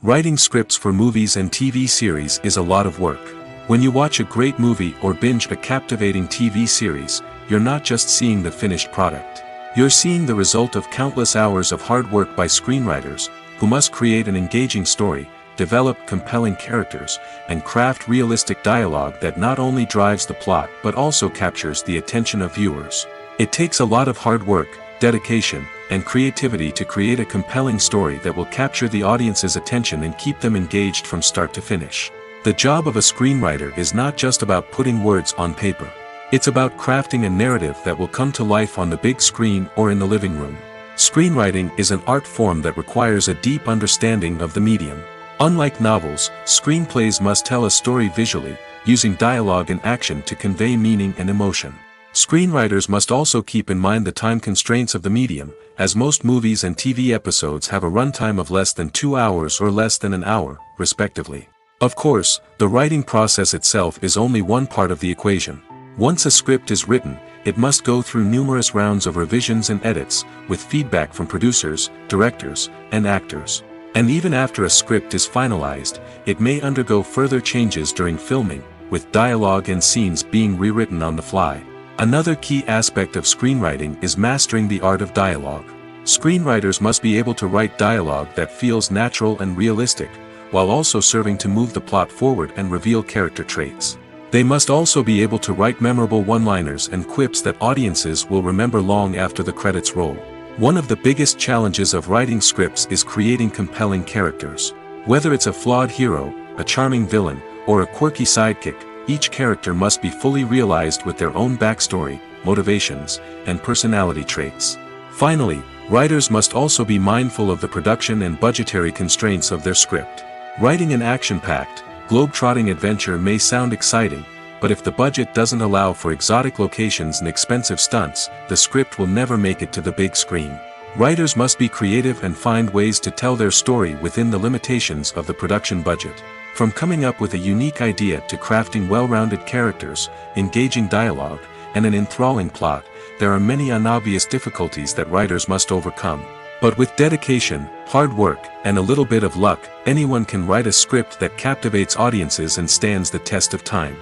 Speaker 1: Writing scripts for movies and TV series is a lot of work. When you watch a great movie or binge a captivating TV series, you're not just seeing the finished product. You're seeing the result of countless hours of hard work by screenwriters, who must create an engaging story, develop compelling characters, and craft realistic dialogue that not only drives the plot but also captures the attention of viewers. It takes a lot of hard work, dedication, and creativity to create a compelling story that will capture the audience's attention and keep them engaged from start to finish. The job of a screenwriter is not just about putting words on paper. It's about crafting a narrative that will come to life on the big screen or in the living room. Screenwriting is an art form that requires a deep understanding of the medium. Unlike novels, screenplays must tell a story visually, using dialogue and action to convey meaning and emotion. Screenwriters must also keep in mind the time constraints of the medium, as most movies and TV episodes have a runtime of less than 2 hours or less than an hour, respectively. Of course, the writing process itself is only one part of the equation. Once a script is written, it must go through numerous rounds of revisions and edits, with feedback from producers, directors, and actors. And even after a script is finalized, it may undergo further changes during filming, with dialogue and scenes being rewritten on the fly. Another key aspect of screenwriting is mastering the art of dialogue. Screenwriters must be able to write dialogue that feels natural and realistic, while also serving to move the plot forward and reveal character traits. They must also be able to write memorable one-liners and quips that audiences will remember long after the credits roll. One of the biggest challenges of writing scripts is creating compelling characters. Whether it's a flawed hero, a charming villain, or a quirky sidekick, each character must be fully realized with their own backstory, motivations, and personality traits. Finally, writers must also be mindful of the production and budgetary constraints of their script. Writing an action-packed, globe-trotting adventure may sound exciting, but if the budget doesn't allow for exotic locations and expensive stunts, the script will never make it to the big screen. Writers must be creative and find ways to tell their story within the limitations of the production budget. From coming up with a unique idea to crafting well-rounded characters, engaging dialogue, and an enthralling plot, there are many unobvious difficulties that writers must overcome. But with dedication, hard work, and a little bit of luck, anyone can write a script that captivates audiences and stands the test of time.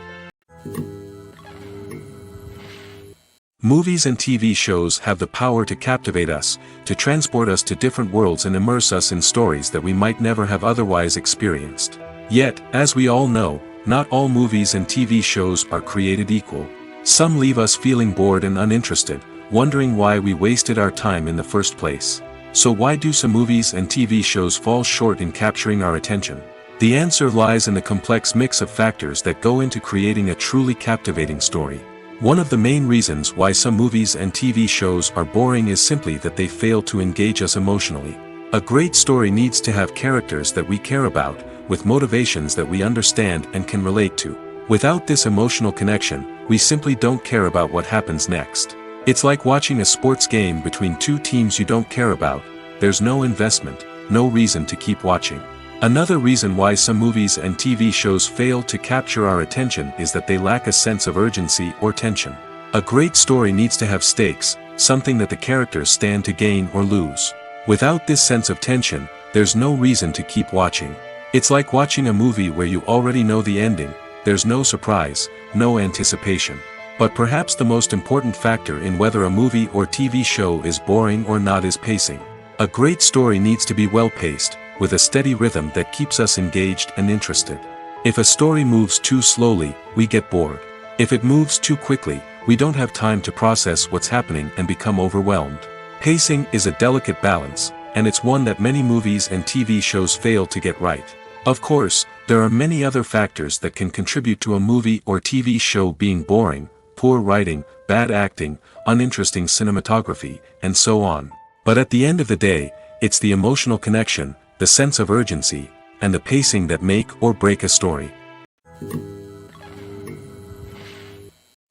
Speaker 1: Movies and TV shows have the power to captivate us, to transport us to different worlds and immerse us in stories that we might never have otherwise experienced. Yet, as we all know, not all movies and TV shows are created equal. Some leave us feeling bored and uninterested, wondering why we wasted our time in the first place. So why do some movies and TV shows fall short in capturing our attention? The answer lies in the complex mix of factors that go into creating a truly captivating story. One of the main reasons why some movies and TV shows are boring is simply that they fail to engage us emotionally. A great story needs to have characters that we care about, with motivations that we understand and can relate to. Without this emotional connection, we simply don't care about what happens next. It's like watching a sports game between two teams you don't care about. There's no investment, no reason to keep watching. Another reason why some movies and TV shows fail to capture our attention is that they lack a sense of urgency or tension. A great story needs to have stakes, something that the characters stand to gain or lose. Without this sense of tension, there's no reason to keep watching. It's like watching a movie where you already know the ending. There's no surprise, no anticipation. But perhaps the most important factor in whether a movie or TV show is boring or not is pacing. A great story needs to be well-paced, with a steady rhythm that keeps us engaged and interested. If a story moves too slowly, we get bored. If it moves too quickly, we don't have time to process what's happening and become overwhelmed. Pacing is a delicate balance, and it's one that many movies and TV shows fail to get right. Of course, there are many other factors that can contribute to a movie or TV show being boring: poor writing, bad acting, uninteresting cinematography, and so on. But at the end of the day, it's the emotional connection, the sense of urgency, and the pacing that make or break a story.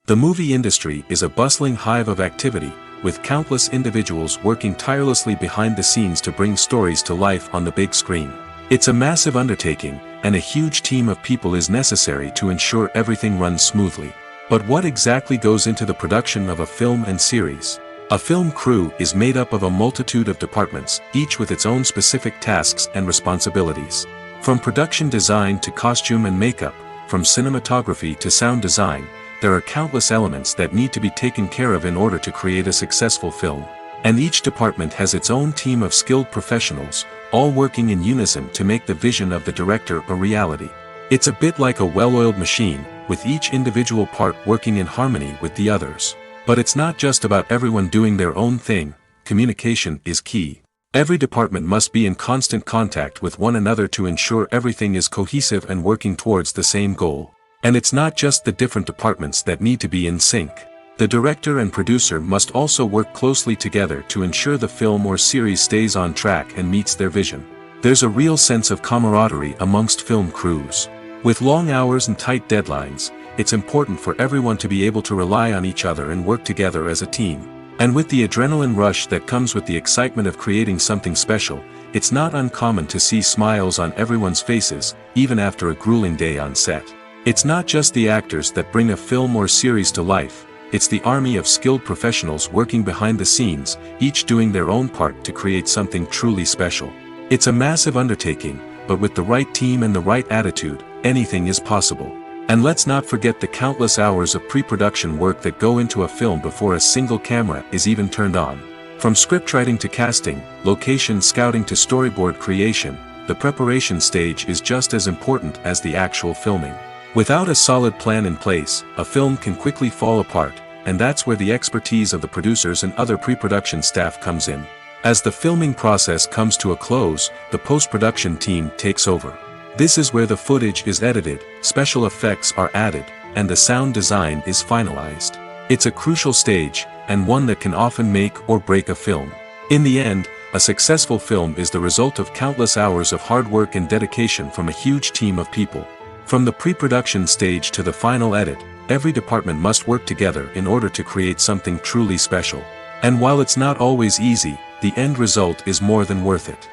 Speaker 1: The movie industry is a bustling hive of activity, with countless individuals working tirelessly behind the scenes to bring stories to life on the big screen. It's a massive undertaking, and a huge team of people is necessary to ensure everything runs smoothly. But what exactly goes into the production of a film and series? A film crew is made up of a multitude of departments, each with its own specific tasks and responsibilities. From production design to costume and makeup, from cinematography to sound design, there are countless elements that need to be taken care of in order to create a successful film. And each department has its own team of skilled professionals, all working in unison to make the vision of the director a reality. It's a bit like a well-oiled machine, with each individual part working in harmony with the others. But it's not just about everyone doing their own thing. Communication is key. Every department must be in constant contact with one another to ensure everything is cohesive and working towards the same goal. And it's not just the different departments that need to be in sync. The director and producer must also work closely together to ensure the film or series stays on track and meets their vision. There's a real sense of camaraderie amongst film crews. With long hours and tight deadlines, it's important for everyone to be able to rely on each other and work together as a team. And with the adrenaline rush that comes with the excitement of creating something special, it's not uncommon to see smiles on everyone's faces, even after a grueling day on set. It's not just the actors that bring a film or series to life. It's the army of skilled professionals working behind the scenes, each doing their own part to create something truly special. It's a massive undertaking, but with the right team and the right attitude, anything is possible. And let's not forget the countless hours of pre-production work that go into a film before a single camera is even turned on. From scriptwriting to casting, location scouting to storyboard creation, the preparation stage is just as important as the actual filming. Without a solid plan in place, a film can quickly fall apart, and that's where the expertise of the producers and other pre-production staff comes in. As the filming process comes to a close, the post-production team takes over. This is where the footage is edited, special effects are added, and the sound design is finalized. It's a crucial stage, and one that can often make or break a film. In the end, a successful film is the result of countless hours of hard work and dedication from a huge team of people. From the pre-production stage to the final edit, every department must work together in order to create something truly special. And while it's not always easy, the end result is more than worth it.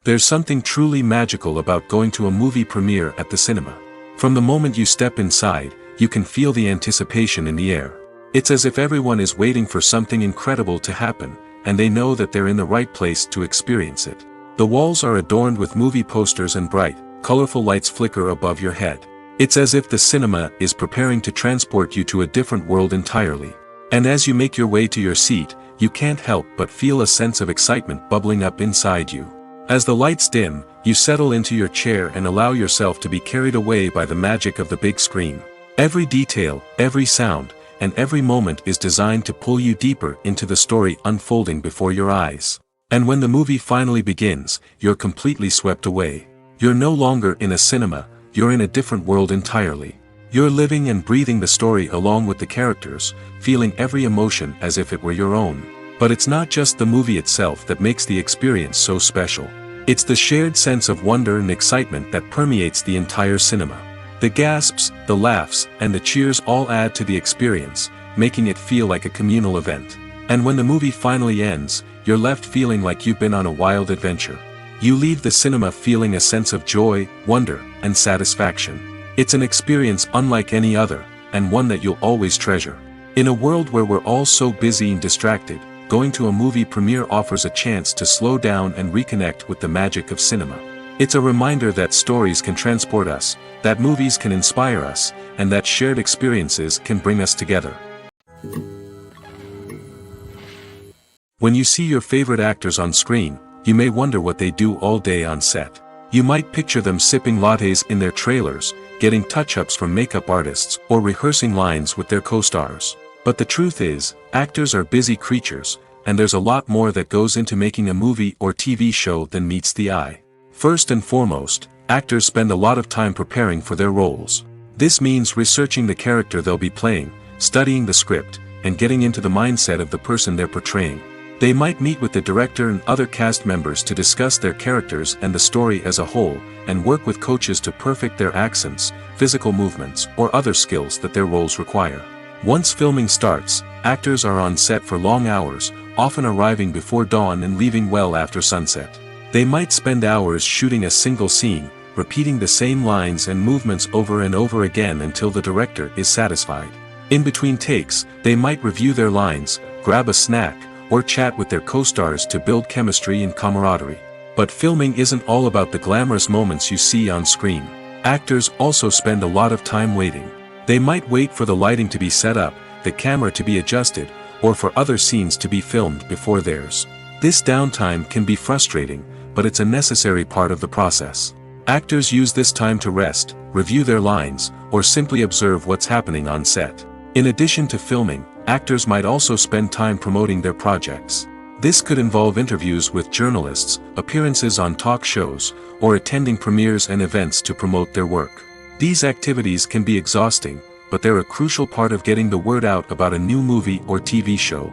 Speaker 1: There's something truly magical about going to a movie premiere at the cinema. From the moment you step inside, you can feel the anticipation in the air. It's as if everyone is waiting for something incredible to happen, and they know that they're in the right place to experience it. The walls are adorned with movie posters and bright, colorful lights flicker above your head. It's as if the cinema is preparing to transport you to a different world entirely. And as you make your way to your seat, you can't help but feel a sense of excitement bubbling up inside you. As the lights dim, you settle into your chair and allow yourself to be carried away by the magic of the big screen. Every detail, every sound, and every moment is designed to pull you deeper into the story unfolding before your eyes. And when the movie finally begins, you're completely swept away. You're no longer in a cinema, you're in a different world entirely. You're living and breathing the story along with the characters, feeling every emotion as if it were your own. But it's not just the movie itself that makes the experience so special. It's the shared sense of wonder and excitement that permeates the entire cinema. The gasps, the laughs, and the cheers all add to the experience, making it feel like a communal event. And when the movie finally ends, you're left feeling like you've been on a wild adventure. You leave the cinema feeling a sense of joy, wonder, and satisfaction. It's an experience unlike any other, and one that you'll always treasure. In a world where we're all so busy and distracted, going to a movie premiere offers a chance to slow down and reconnect with the magic of cinema. It's a reminder that stories can transport us, that movies can inspire us, and that shared experiences can bring us together. When you see your favorite actors on screen, you may wonder what they do all day on set. You might picture them sipping lattes in their trailers, getting touch-ups from makeup artists, or rehearsing lines with their co-stars. But the truth is, actors are busy creatures, and there's a lot more that goes into making a movie or TV show than meets the eye. First and foremost, actors spend a lot of time preparing for their roles. This means researching the character they'll be playing, studying the script, and getting into the mindset of the person they're portraying. They might meet with the director and other cast members to discuss their characters and the story as a whole, and work with coaches to perfect their accents, physical movements, or other skills that their roles require. Once filming starts, actors are on set for long hours, often arriving before dawn and leaving well after sunset. They might spend hours shooting a single scene, repeating the same lines and movements over and over again until the director is satisfied. In between takes, they might review their lines, grab a snack, or chat with their co-stars to build chemistry and camaraderie. But filming isn't all about the glamorous moments you see on screen. Actors also spend a lot of time waiting. They might wait for the lighting to be set up, the camera to be adjusted, or for other scenes to be filmed before theirs. This downtime can be frustrating, but it's a necessary part of the process. Actors use this time to rest, review their lines, or simply observe what's happening on set. In addition to filming, actors might also spend time promoting their projects. This could involve interviews with journalists, appearances on talk shows, or attending premieres and events to promote their work. These activities can be exhausting, but they're a crucial part of getting the word out about a new movie or TV show.